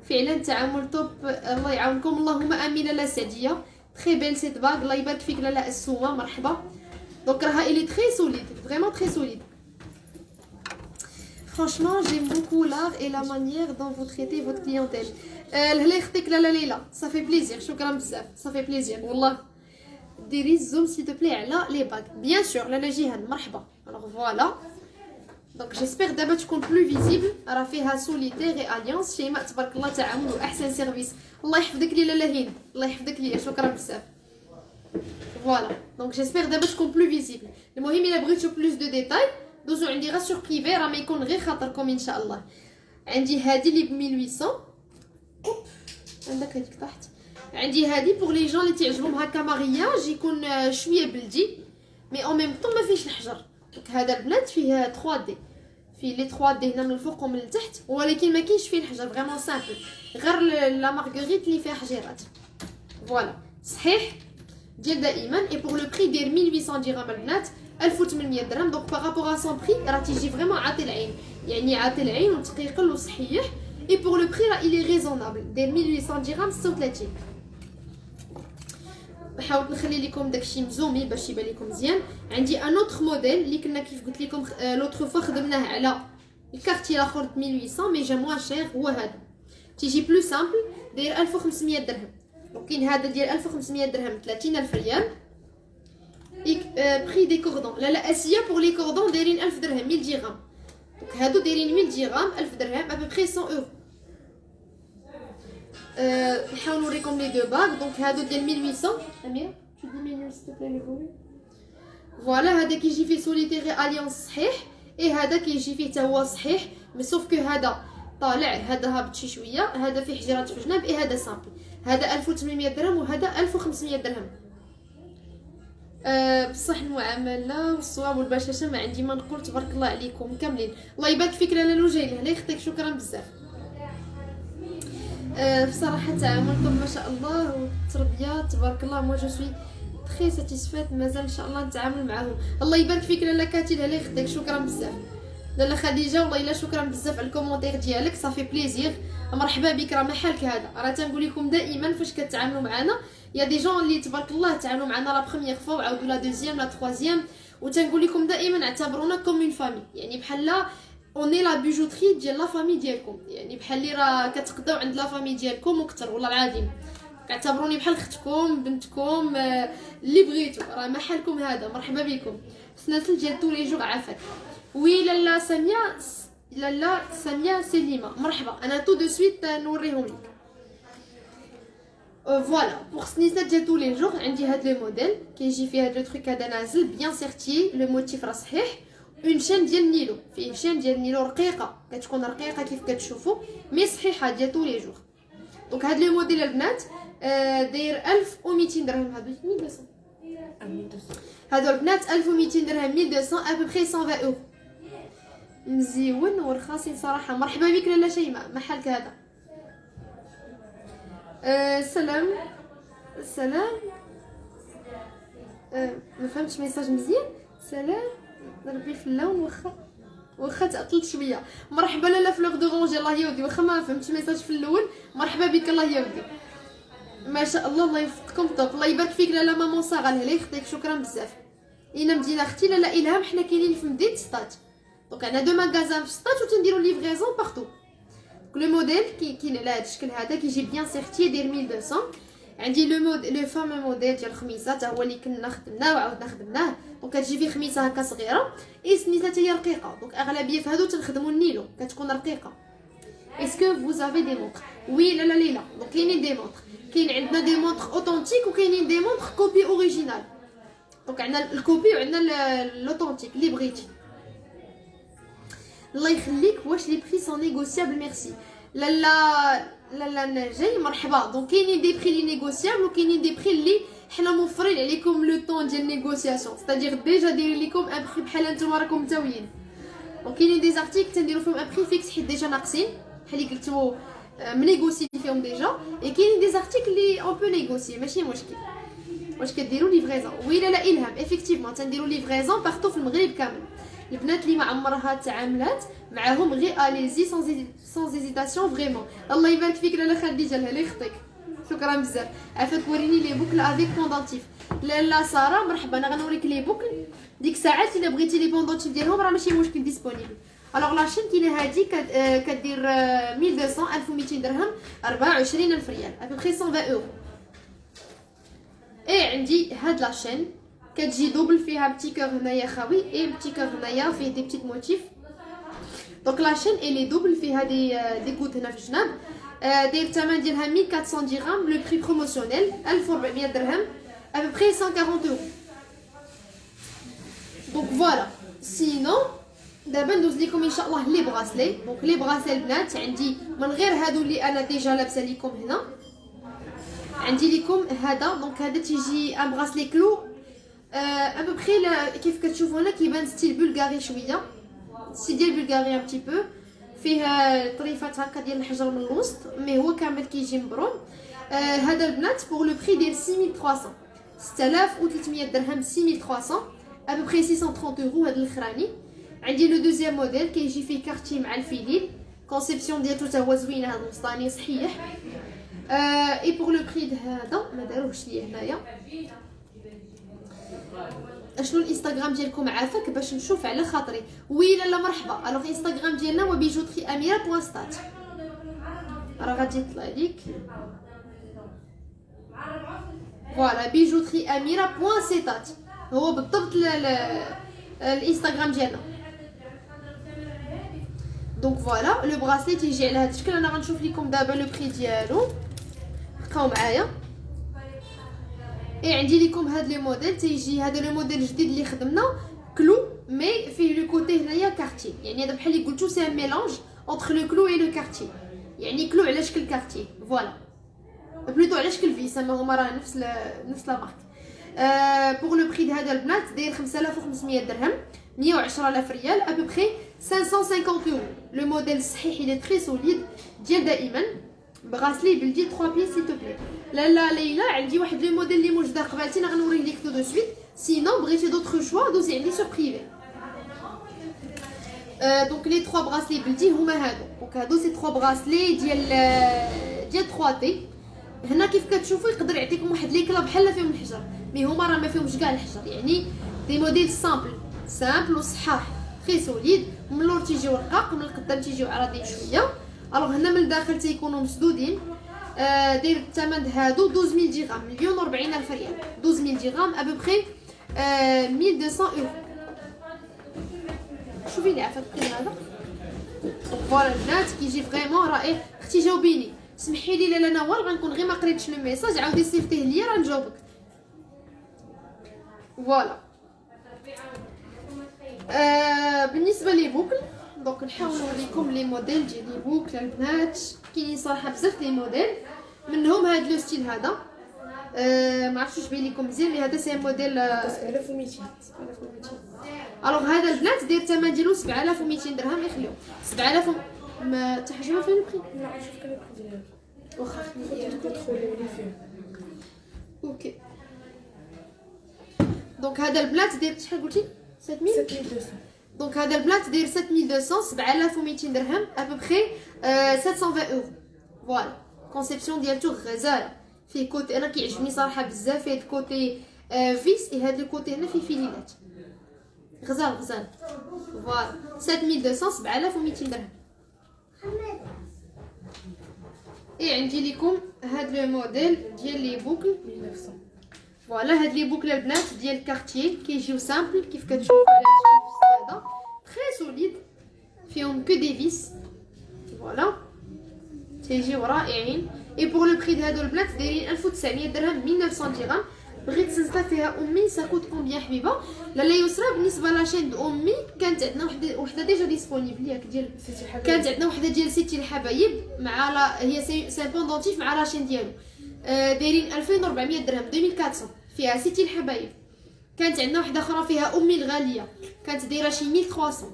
فعلا تعامل توب، الله يعاونكم. اللهم امين. لاله سعديه تري بيل سيت باغ، الله يبارك فيك لاله السومه، مرحبا. دونك راها الي تري سوليد، فريمون تري سوليد. Franchement, j'aime beaucoup l'art et la manière dont vous traitez votre clientèle. الله يخطيك لاله ليلى، ça fait plaisir، شكرا بزاف، ça fait plaisir والله. ديري الزوم سي تو بلي على لي باغ. بيان سور لاله جيهان مرحبا. الوغ فوالا دونك جيسبيغ دابا تكون بلو فيزيبل، راه فيها سوليتير اي اليانس. شيماء تبارك الله تعامل واحسن سيرفيس. الله يحفظك لي لاله هند، الله يحفظك ليا، شكرا بزاف. فوالا دونك جيسبيغ دابا تكون بلو فيزيبل. المهم الا بغيتو بلوس دو ديتاي دوزو عندي غير سور بريفي، راه ما يكون غير خاطركم ان شاء الله. عندي هادي اللي ب 1800، عندك هذيك تحت. عندي هادي بوغ لي جون اللي تعجبهم هكا مارياج يكون شويه بلدي مي اون ميم طون ما فيهش الحجر. دونك هذا البنات فيه 3 دي، فيه لي 3 دي هنا من الفوق ومن التحت، ولكن ما كاينش فيه الحجر، فريمون سامبل، غير لا مارغريت اللي فيها حجيرات. فوالا صحيح ديال دائما. اي بوغ لو بري ديال 1800 درهم البنات، 1800 درهم. دونك باغابوغ ا سون بري راه تيجي فريمون عاطي العين، يعني عاطي العين وتقيقل وصحيح. اي بوغ لو بري راه الي ريزونابل، ديال 1800 درهم 36. حاولت نخلي لكم داكشي مزومي باش يبان لكم مزيان. عندي ان اوتر موديل اللي كنا كيف قلت لكم لوتر فوا خدمناه على الكارتي الاخر 1800 مي جا موان شير، هو هذا تيجي بلو سامبل داير 1500 درهم. دونك كاين هذا ديال 1500 درهم 30000 ريال. بري دي كوردون لا اسيا بور لي كوردون دايرين 1000 درهم 1000 درهم. دونك هادو دايرين 1000 درهم 1000 درهم ابوبري 100 اورو. نحاول نوريكم لي دو باغ. دونك هادو ديال 1800. امير tu diminues s'il te plaît le volume. فوالا هذا كيجي فيه سوليتير اليانس صحيح، اي هذا كيجي فيه حتى هو صحيح مي سوف كو هذا طالع، هذا هابط شي شويه، هذا فيه حجرات في الجناب. اي هذا سامبل، هذا 1800 درهم وهذا 1500 درهم. بصح المعامله والصواب والبشاشه ما عندي ما نقول. تبارك الله عليكم كاملين. الله يبارك فيك لاله لوجين. هلا يخطيك. شكرا بزاف. بصراحه تعاملكم ما شاء الله والتربيه تبارك الله. مو جو سوي تري ساتيسفيت. مازال ان شاء الله نتعامل معاهم. الله يبارك فيك لاله كاتيل. هلا يخطيك. شكرا بزاف لاله خديجه. والله الا شكرا بزاف على الكومونتير ديالك. صافي بليزير. مرحبا بك. راه ما حالك هذا. راه تنقول لكم دائما فاش كتعاملوا معنا يا دي جون اللي تبارك الله تعاملوا معنا لا بروميير فوا وعاودوا لا دوزيام لا تروازيام. وتنقول لكم دائما اعتبرونا كوم اون فامي. يعني بحال اوني لا بيجوتري ديال لا فامي ديالكم. يعني بحال اللي راه كتقداو عند لا فامي ديالكم وكثر. والله العظيم كاعتبروني بحال اختكم بنتكم اللي بغيتو. راه ما حالكم هذا. مرحبا بكم. سناسل ديال تو لي جور عافاك. وي لاله ساميه. لاله ساميه سليمه. مرحبا. انا تو دو سويت نوريهم لك. فوالا بوغ سنيسات ديال تو لي جور عندي هاد لو موديل كيجي فيه هاد لو تريك هذا نازل بيان سيرتي. لو موتيف راه صحيح. اون شين ديال النيلو. فيه شين ديال النيلو رقيقه كتكون رقيقه كيف كتشوفوا مي صحيحه ديال تو لي جور. دونك هاد لو موديل البنات داير 1200 درهم. هادو 1200. هادو البنات 1200 درهم 1200 ابوبخي 120 اورو. مزيون ورخاصين صراحه. مرحبا بك لاله شيماء. ما حالك هذا. سلام سلام. ما فهمتش ميساج مزيان. سلام ربي في اللون. واخا تعطلت شويه. مرحبا لاله فلوغ دو رونجي. الله يودي. واخا ما فهمتش ميساج في الاول. مرحبا بك. الله يودي. ما شاء الله. الله يوفقكم طوب. الله يبارك فيك لاله مامون صاغه. هلا يخطيك. شكرا بزاف. اين مدينه اختي لاله الهام. حنا كاينين في مدينه سطات. دونك عندنا دو ماغازان في سطات وتنديروا ليفريزون بارتو. لو موديل كاين على هذا الشكل هذا كيجي بيان سيرتي داير 1200. عندي لو فام موديل ديال الخميسه حتى هو اللي كنا خدمناه وعاودنا خدمناه. دونك كتجي فيه خميسه هكا صغيره اي سنيتها هي رقيقه. دونك اغلبيه في هادو تنخدموا النيلو كتكون رقيقه. اسكو فوزافي دي مونطر؟ وي لا لا ليلى. دونك كاينين دي مونطر. كاين عندنا دي مونطر اوتونتيك وكاينين دي مونطر كوبي اوريجينال. دونك عندنا الكوبي وعندنا لوتونتيك اللي بغيتي. الله يخليك. واش لي بري سون نيغوسيابل؟ ميرسي لا نجاي. مرحبا. دونك كاينين دي بري لي نيغوسيابل وكاينين دي بري اللي حنا موفرين عليكم لو طون ديال نيغوسياسيون. ستادير ديجا دايرين لكم ان بري بحال نتوما راكم متاويين. دونك كاينين دي زارتيكل تنديروا فيهم ان بري فيكس حيت ديجا ناقصين بحال اللي قلتو منيغوسي فيهم ديجا. اي كاينين دي زارتيكل اللي اون بو نيغوسي ماشي مشكل. واش كديروا ليفريزون؟ وي لا الهام افيكتيفمون تنديروا ليفريزون بارتو في المغرب كامل. البنات اللي ما عمرها تعاملات معاهم غير اليزي سون زيزيتاسيون فريمون. الله يبارك فيك لاله خديجه. لها يخطيك. شكرا بزاف. عافاك. وريني لي بوكل افيك بوندونتيف. لاله ساره مرحبا. انا غنوريك لي بوكل ديك ساعات الا بغيتي لي بوندونتيف ديالهم راه ماشي مشكل ديسپونيبل. الوغ لاشين كاينه هادي كدير 1200 1200 درهم 24000 ريال ابوبخي 120 اورو. اي عندي هاد لاشين كتجي دوبل فيها بتي كور هنايا خاوي اي بتي كور هنايا فيه دي بتيت موتيف. دونك لاشين الي دوبل فيها دي كوت هنا في الجناب. داير الثمن ديالها 1400 درهم. لو بري بروموسيونيل 1400 درهم ابوبخي 140 اورو. دونك فوالا. سينو دابا ندوز لكم ان شاء الله لي براسلي. دونك لي براسلي البنات عندي من غير هادو اللي انا ديجا لابسه لكم هنا. عندي لكم هذا. دونك هذا تيجي ان براسلي كلو ابوبخي كيف كتشوفوا هنا كيبان ستيل بلغاري شويه. ستيل ديال بلغاري ان بتي بو فيه طريفات هكا ديال الحجر من الوسط مي هو كامل كيجي مبروم. هذا البنات بوغ لو بري ديال 6300 6300 درهم 6300 ابوبخي 630 اورو. هذا الاخراني عندي لو دوزيام موديل كيجي فيه كارتي مع الفيليل. كونسيبسيون ديالو حتى هو زوين. هذا الوسطاني صحيح. اي بوغ لو بري هذا ما داروهش ليا هنايا. اشنو الانستغرام ديالكم عافاك باش نشوف على خاطري؟ وي لا مرحبا. الوغ الانستغرام ديالنا هو بيجوتري اميره بوان ستات. راه غادي يطلع ليك فوالا بيجوتري اميره بوان سيتات هو بالضبط الانستغرام ديالنا. دونك فوالا لو براسلي تيجي على هذا الشكل. انا غنشوف لكم دابا لو بري ديالو. بقاو معايا. اي عندي لكم هاد لي موديل تيجي. هذا لو موديل الجديد اللي خدمنا كلو مي فيه لو كوتي هنايا كارتي. يعني هذا بحال اللي قلتو سي ان ميلانج اونتر لو كلو اي لو كارتي. يعني كلو على شكل كارتي فوالا بلوتو على شكل فيس. اما هما راه نفس لا مارك. بوغ لو بري د هذا البنات داير 5500 درهم 110000 ريال ابوبخي 550 اورو. لو موديل صحيح il est très solide ديال دائما بغاسلي بلدي 3 بيس سيل تو بلي. لالا ليلى عندي واحد لو موديل اللي موجوده قبالتي غنوريه ليك تو دو سويت. سينو بغيتي دوطخ شوا دوزي عندي سور بريفي. دونك لي 3 براسلي بلدي هما هادو. دونك هادو سي 3 براسلي ديال 3 تي. هنا كيف كتشوفوا يقدر يعطيكم واحد ليكلا بحال فيهم الحجر مي هما راه ما فيهمش كاع الحجر، يعني دي موديل سامبل وصحاح تري سوليد. من اللور تيجيو رقاق، من القدام تيجيو عراضين شويه. الوغ هنا من الداخل تيكونوا مسدودين. داير الثمن هادو 12000 درهم 1,40,000 ريال. 12000 درهم ابوبخي 1200 اورو. شوفي لي عفاك هذا فوالا البنات كيجي فريمون رائع. اختي جاوبيني سمحي لي لا نوال غنكون غير ما قريتش لو ميساج عاودي صيفطيه ليا راه نجاوبك. فوالا بالنسبه لي بوكل دونك نحاول نوريكم لي موديل ديال لي بوكل البنات. كاينين صراحه بزاف لي موديل منهم هاد لو ستيل هذا. ما عرفتش واش باين لكم مزيان لي هذا سي موديل 7200. الوغ هذا البنات داير الثمن ديالو 7200 درهم. يخليو 7000 ما حتى حاجه ما فيها البري. لا شوف كان البري ديالها واخا تدخلوا لي فيه. اوكي دونك هذا البنات داير شحال قلتي 7200. دونك هذا البنات داير 7200 7200 درهم ابوبخي 720 اورو. فوالا كونسيبسيون ديالتو غزاله فيه كوتي انا كيعجبني صراحه بزاف. فيه كوتي فيس هاد الكوتي هنا فيه فيلينات غزال. فوالا 7200 7200 درهم. عندي لكم هاد لو موديل ديال لي بوكل 1900. فوالا هاد لي بوكل البنات ديال كارتيer كيجيو سامبل كيف كتشوفوا على هاد الشكل هذا تري سوليد فيهم كو دي فيس. فوالا تيجيو رائعين. اي بور لو بري د هادو البنات دايرين 1900 درهم 1900 درهم. بغيت تنزل فيها امي ساكوت كومبيان حبيبه لالا يسرا؟ بالنسبه لاشين دو امي كانت عندنا وحده ديجا ديسپونيبل ياك ديال سيتي الحبايب. كانت عندنا وحده ديال سيتي الحبايب مع هي سي بوندونتيف مع لاشين ديالو. دايرين 2400 درهم 2400 فيها سيتي الحبايب. كانت عندنا وحده اخرى فيها امي الغاليه كانت دايره شي 1300.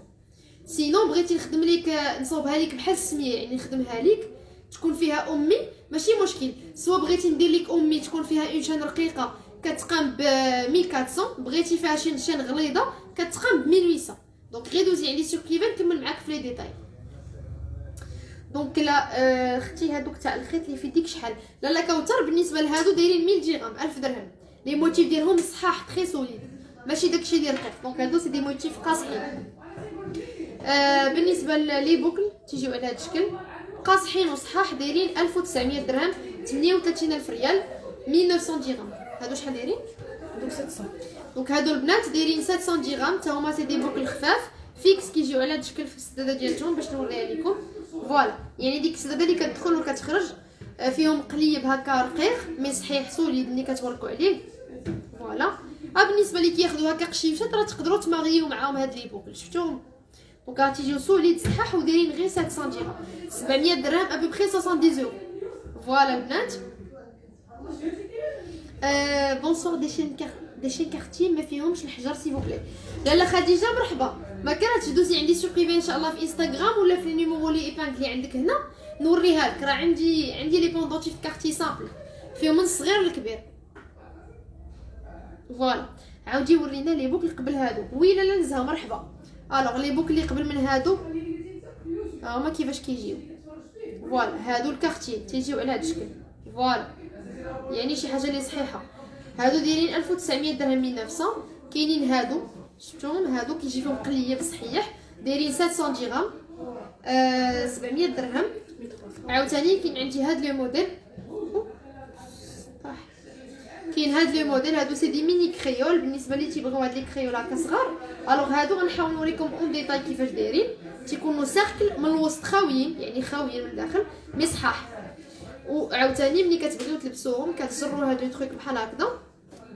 سينو بغيتي نخدم لك نصوبها لك بحال السميه يعني نخدمها لك تكون فيها امي ماشي مشكل. سوا بغيتي ندير لك امي تكون فيها اون شان رقيقه كتقام ب 1400. بغيتي فيها شي غليظه كتقام ب 1800. دونك غير دوزي عندي سور بريفي نكمل معاك في لي ديتاي. دونك لا اختي هادوك تاع الخيط اللي في يديك شحال؟ لا كوثر بالنسبه لهادو دايرين 1000 درهم 1000 درهم. لي موتيف ديالهم صحاح تري سوليد ماشي داكشي ديال الرقيق. دونك هادو سي دي موتيف قاصحين. بالنسبه لي بوكل تيجيو على هاد الشكل قاصحين وصحاح دايرين 1900 درهم 38000 ريال 1900 درهم. هادو شحال دايرين؟ دوك 700. دونك هادو البنات دايرين 700 درهم حتى هما سي دي بوكل خفاف فيكس كيجيو على هاد الشكل في السداده ديالهم باش نوريها لكم. فوالا يعني ديك السداده اللي كتدخل وكتخرج فيهم قليب هكا رقيق مي صحيح سوليد اللي كتوركوا عليه. فوالا بالنسبه لي كياخذوا هكا قشيمشات راه تقدروا تماغيو معاهم هاد لي بوكل شفتوهم. دونك راه تيجيو سوليد صحاح ودايرين غير 700 درهم 700 درهم ابوبخي 70 اورو. فوالا البنات بونسور دي شين كارتي ما فيهمش الحجر سي بوكلي. لالا خديجه مرحبا ما كانتش دوزي عندي سور بريفي ان شاء الله في انستغرام ولا في النيميرو لي ايبانغلي عندك هنا نوريها لك. راه عندي لي بوندونتيف كارتي سامبل فيهم من الصغير للكبير. فوالا عاودي ورينا لي بوكل قبل هادو. وي لالا نزها مرحبا. الوغ لي بوكل اللي قبل من هادو هما كيفاش كيجيو. فوالا هادو الكارتي تيجيو على هاد الشكل. فوالا يعني شي حاجه اللي صحيحه. هادو دايرين 1900 درهم 1900. كاينين هادو شفتوهم هادو كيجي فيهم قليب صحيح دايرين 700 درهم 700 درهم. عاوتاني كاين عندي هاد لي موديل كاين هاد لي موديل هادو سي دي ميني كريول. بالنسبه لي تيبغيو هاد لي كريول هكا صغار. الوغ هادو غنحاول نوريكم اون ديتاي كيفاش دايرين. تيكونوا سيركل من الوسط خاويين يعني خاويين من الداخل مي صحاح. وعاوتاني ملي كتبغيو تلبسوهم كتجروا هاد لو تروك بحال هكذا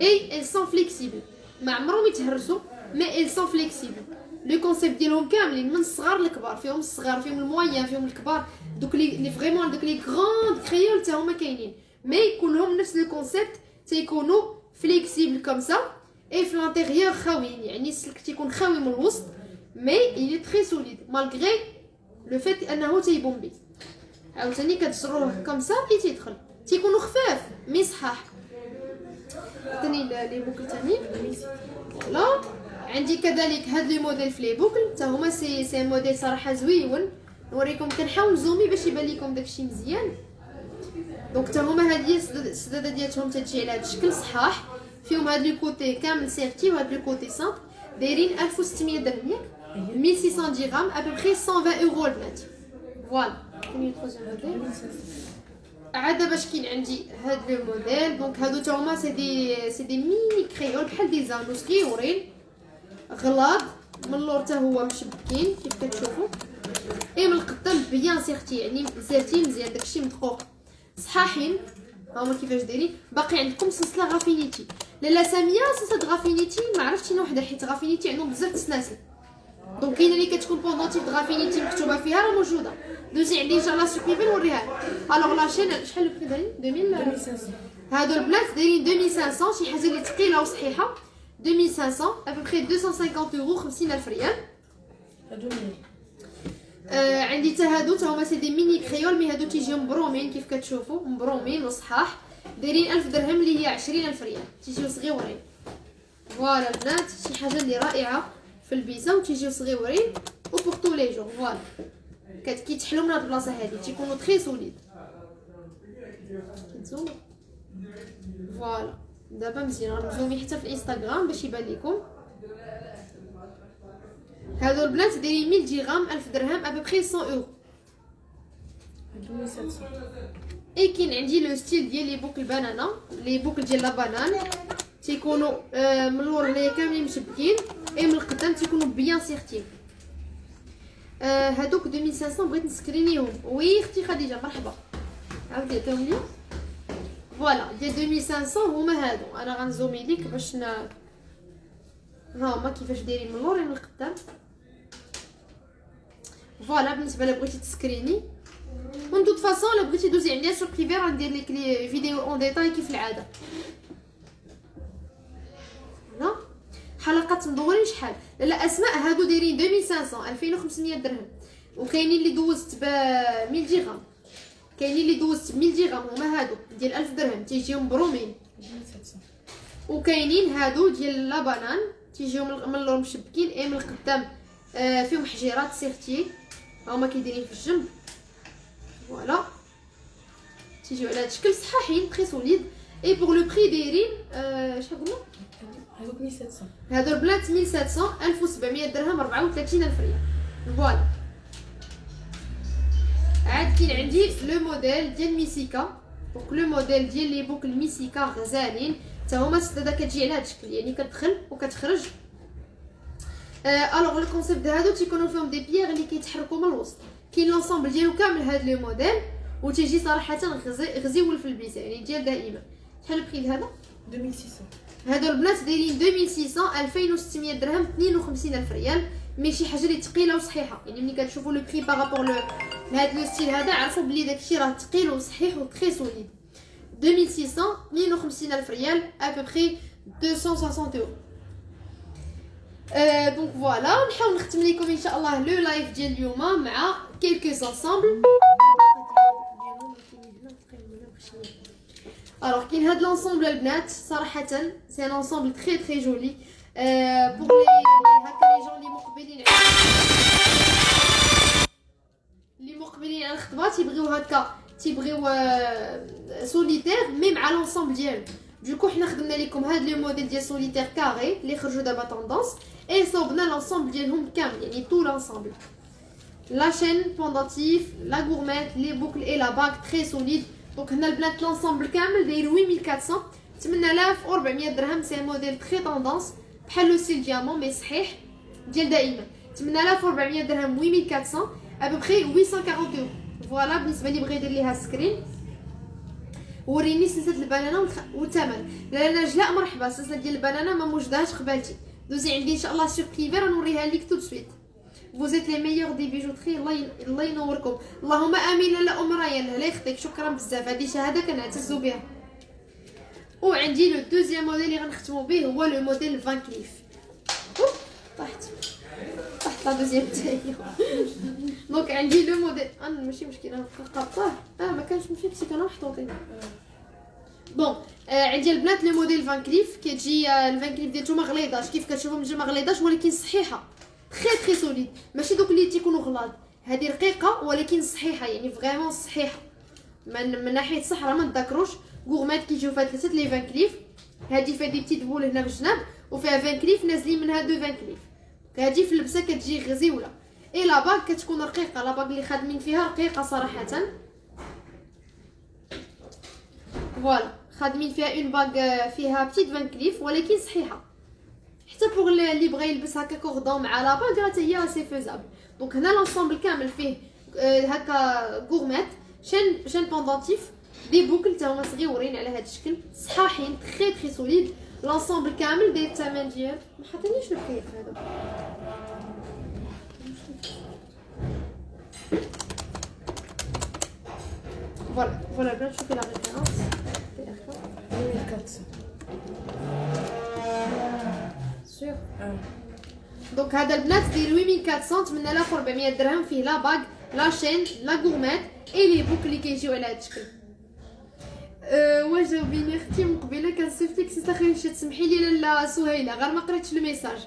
اي سون فليكسيبل ما عمرهم يتهرسوا مي اي سون فليكسيبل. لو كونسيبت ديالهم كاملين من الصغار للكبار فيهم الصغار فيهم المويان فيهم الكبار. دوك لي فريمون دوك لي غراند كريول حتى هما كاينين مي كلهم نفس لو كونسيبت تيكونوا فليكسيبل كوم سا اي في لانتيريور خاويين، يعني السلك تيكون خاوي من الوسط مي إلي تري سوليد مالغري لو فيت انه تيبومبي. عاوتاني كتجروه كوم سا اي تيدخل، تيكونوا خفاف مي صحاح. عطيني لي بوكل تاني. فوالا عندي كذلك هاد لي موديل في لي بوكل حتى هما سي موديل صراحه زويون. نوريكم كنحاول نزومي باش يبان لكم داكشي مزيان. دونك حتى هما هادي السداده ديالهم تتجي على هاد الشكل صحاح، فيهم هاد لو كوتي كامل سيرتي وهاد لو كوتي سامبل. دايرين 1600 درهم ياك 1600 درهم ابوبري 120 اورو البنات. فوالا كاين التروزيام موديل عاد باش كاين عندي هاد لو موديل. دونك هادو تا هما سي دي ميني كريول بحال دي زانو صغيورين غلاض من اللور تا هو مشبكين كيف كتشوفوا، اي من القدام بيان سيرتي يعني زاتين مزيان داكشي مدقوق صحاحين. هاهما كيفاش دايرين. باقي عندكم سلسله غافينيتي لالا ساميه سلسله غافينيتي ما عرفتش شنو وحده حيت غافينيتي عندهم بزاف السلاسل. دونك كاينه اللي كتكون بوندونتيف غافينيتي مكتوبه فيها راه موجوده. دوزي عندي ان شاء الله سوبيبل نوريها. الوغ لا شين شحال البري دايرين 2500. هادو البنات دايرين 2500 شي حاجه اللي ثقيله وصحيحه. 2500 ابوبري 250 اورو 50000 ريال. هادو مين؟ عندي تا هادو تا هما سي دي ميني كريول مي هادو تيجيو مبرومين كيف كتشوفوا مبرومين وصحاح. دايرين 1000 درهم اللي هي 20000 ريال تيجيو صغيورين. فوالا البنات شي حاجه اللي رائعه في البيسه وتيجيو صغيورين و بور تو لي جور. فوالا كيتحلوا من هاد البلاصه هادي تيكونوا تري سوليد. كنتوما فوالا دابا مزيان غنزومي حتى في الانستغرام باش يبان لكم. هادو البنات دايرين 1000 درهم 1000 درهم ابوبري 100 اورو. هادو 1700. اي كاين عندي لو ستيل ديال لي بوكل بانانا لي بوكل ديال لا بانان تيكونوا من اللور لي كاملين مشبكين اي من القدام تيكونوا بيان سيرتين. هادوك 2500 بغيت نسكرينيهم. وي اختي خديجه مرحبا عاودي عطيهم لي. فوالا ديال 2500 هما هادو. انا غنزومي ليك باش ها هما كيفاش دايرين من اللور من القدام. فوالا بالنسبه لا بغيتي تسكريني من دوت فاصون لا بغيتي دوزي عندي سور بريفي غندير لك لي فيديو اون ديتاي كيف العاده. هنا حلقات مدورين شحال لا اسماء هادو دايرين 2500 2500 درهم. وكاينين اللي دوزت ب 1000 درهم كاينين اللي دوزت ب 1000 درهم هما هادو ديال 1000 درهم تيجيو مبرومين. 1700. وكاينين هادو ديال لا بانان تيجيو من اللور مشبكين اي من القدام فيهم حجيرات سيرتي هما كيديرين في الجنب. فوالا تيجيو على هاد الشكل صحاحين تري سوليد اي بور لو بري دايرين شحال قلنا هادوك 1700. هادو البنات 1700 1700 درهم 34000 ريال. فوالا عاد كاين عندي لو موديل ديال ميسيكا. دونك لو موديل ديال لي بوكل ميسيكا غزالين حتى هما السداده كتجي على هاد الشكل يعني كتدخل وكتخرج. الوغ لو كونسيبت هادو تيكونوا فيهم دي بيير اللي كيتحركوا من الوسط. كاين لونسومبل ديالو كامل هاد لو موديل وتيجي صراحه غزيول في البيسه يعني ديال دائما. شحال البري هذا 2600. هادو البنات دايرين 2600 2600 درهم 52000 ريال. مي شي حاجه اللي ثقيله وصحيحه يعني ملي كتشوفوا لو بري بارابور لهاد لو ستيل هذا عرفوا بلي داكشي راه ثقيل وصحيح و تري سوليد. 2600 52000 ريال ابوبري 260 اورو. دونك فوالا نحاول نختم لكم ان شاء الله لو لايف ديال اليوم مع كيلكوز انسامبل. الوغ كاين هاد لونسومبل البنات صراحه سي ان انسومبل تري تري جولي بور لي هكا لي جون لي مقبلين على الخطبه تيبغيو هكا تيبغيو سوليتير مي مع لونسومبل ديالو. دوكو حنا خدمنا لكم هاد لي موديل ديال سوليتير كاري اللي خرجوا دابا طوندونس اي صوبنا لونسومبل ديالهم كامل يعني تو لونسومبل. لا شين بوندونتيف لا غورميت لي بوكل اي لا باك تري سوليد. دونك هنا البنات لونسومبل كامل داير 8400 8400 درهم. سي موديل تري طوندونس بحال لو ستيل ديامون مي صحيح ديال دائما. 8400 درهم 8400 ابوبري 840 اورو. فوالا بالنسبه لي بغى يدير ليها سكرين. وريني سلسله البنانه والثمن. لا نجلاء مرحبا. السلسله ديال البنانه ما موجداش قبالتي دوزي عندي ان شاء الله سور بريفي نوريها لك تو سويت. Vous êtes les meilleurs des bijouteries. الله ينوركم. اللهم امين. لا ام ريان الله يخطيك شكرا بزاف. هذه شهاده كنعتزوا بها. وعندي لو دوزيام موديل اللي غنختموا به هو لو موديل فان كليف. طحت لا دوزيام تاعي. دونك عندي لو موديل ماشي مشكل انا قطعه ما كانش مفيكسي كانوا محطوطين. بون عندي البنات لو موديل فان كليف كتجي الفان كليف ديالته ما غليظاش كيف كتشوفوا من ما غليظاش ولكن صحيحه تري سوليد ماشي دوك اللي تيكونوا غلاظ. هذه رقيقه ولكن صحيحه يعني فريمون صحيحه من ناحيه الصحه ما تذكروش. غورمات كيجيو فيها ثلاثه لي فان كليف. هذه فيها دي بتيت بول هنا في الجناب وفيها فان كليف نازلين منها دو فان كليف. هذه في اللبسه كتجي غزيوله. اي لا باغ كتكون رقيقه. لا باغ اللي خادمين فيها رقيقه صراحه. فوالا خادمين فيها اون باغ فيها بتيت فان كليف ولكن صحيحه. حتى بوغ اللي بغى يلبس هكا كوردون مع لا باغ حتى هي سي فيزابل. دونك هنا لونسومبل كامل فيه هكا غورمات شين بوندونتيف دي بوكل تا هما صغيورين على هذا الشكل صحاحين تري سوليد. لونسومبل كامل داير الثمن ديال ما حطينيش الكيف هذا. فوالا بلا نشوفي لا ريفيرونس 1400. سيغ. دونك هذا البنات داير 8400 8400 درهم. فيه لا باغ لا شين لا غورمات اي لي بوك اللي كيجيو على هذا الشكل. واش جاوبيني اختي من قبيله كنصيفطلك سي اخي واش تسمحي لي لاله سهيله غير ما قريتش لو ميساج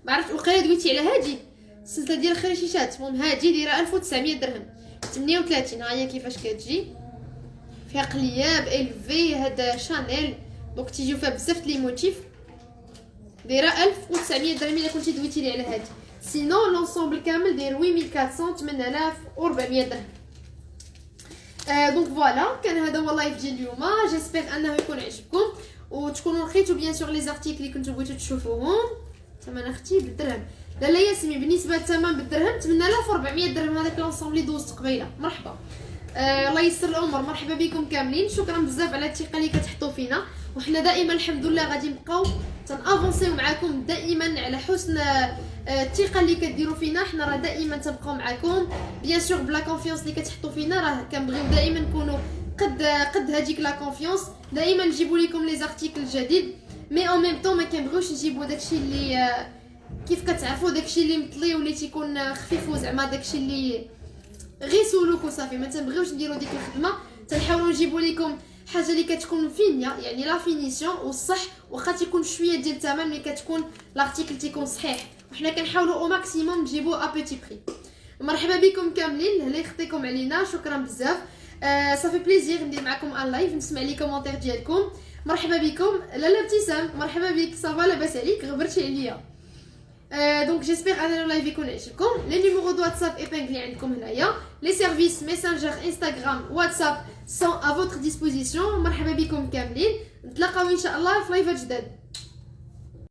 ما عرفت وقيله دويتي على هادي السلسله ديال الخريشيشات. المهم هادي دايره 1900 درهم 38. ها هي كيفاش كتجي فيها قلياب الفي هذا شانيل. دونك تيجيو فيها بزاف لي موتيف دايره 1900 درهم الا كنتي دويتي لي على هادي. سينو لونسومبل كامل داير 8400 8400 درهم. دونك فوالا كان هذا هو اللايف ديال اليوم. جيسبيغ انه يكون عجبكم وتكونوا لقيتوا بيان سور لي زارتيكل اللي كنتو بغيتو تشوفوهم. ثمن اختي بالدرهم لا ياسمين بالنسبه للثمن بالدرهم 8400 درهم. هذاك لونسومبل اللي دوزت قبيله. مرحبا الله يسر الامور. مرحبا بكم كاملين. شكرا بزاف على الثقه اللي كتحطوا فينا وحنا دائما الحمد لله غادي نبقاو تنافونسيو معكم دائما على حسن الثقه اللي كديروا فينا. حنا راه دائما تنبقاو معكم بيان سور بلا كونفيونس اللي كتحطوا فينا راه كنبغيو دائما نكونوا قد هذيك لا كونفيونس. دائما نجيبوا لكم لي زارتيكل الجديد مي اون ميم طون ما كنبغيوش نجيبوا داكشي اللي كيف كتعرفوا داكشي اللي مطلي واللي تيكون خفيف وزعما داكشي اللي غير سولوك وصافي. ما تنبغيوش نديروا ديك الخدمه. تنحاولوا نجيبوا لكم حاجه اللي كتكون فينيا يعني لا فينيسيون والصح واخا تيكون شويه ديال الثمن ملي كتكون لارتيكل تيكون صحيح. وحنا كنحاولوا او ماكسيموم نجيبو ا بيتي بري. مرحبا بكم كاملين. هلا يخطيكم علينا شكرا بزاف. صافي بليزير ندير معكم ان لايف نسمع لي كومونتير ديالكم. مرحبا بكم لاله ابتسام مرحبا بك صافا لاباس عليك غبرتي عليا. دونك جيسبيغ ان اللايف يكون عجبكم. لي نيميرو دو واتساب ايبانغلي عندكم هنايا. لي سيرفيس ميسنجر انستغرام واتساب سون ا فوتر ديسبوزيسيون. مرحبا بكم كاملين. نتلاقاو ان شاء الله في لايفات جداد.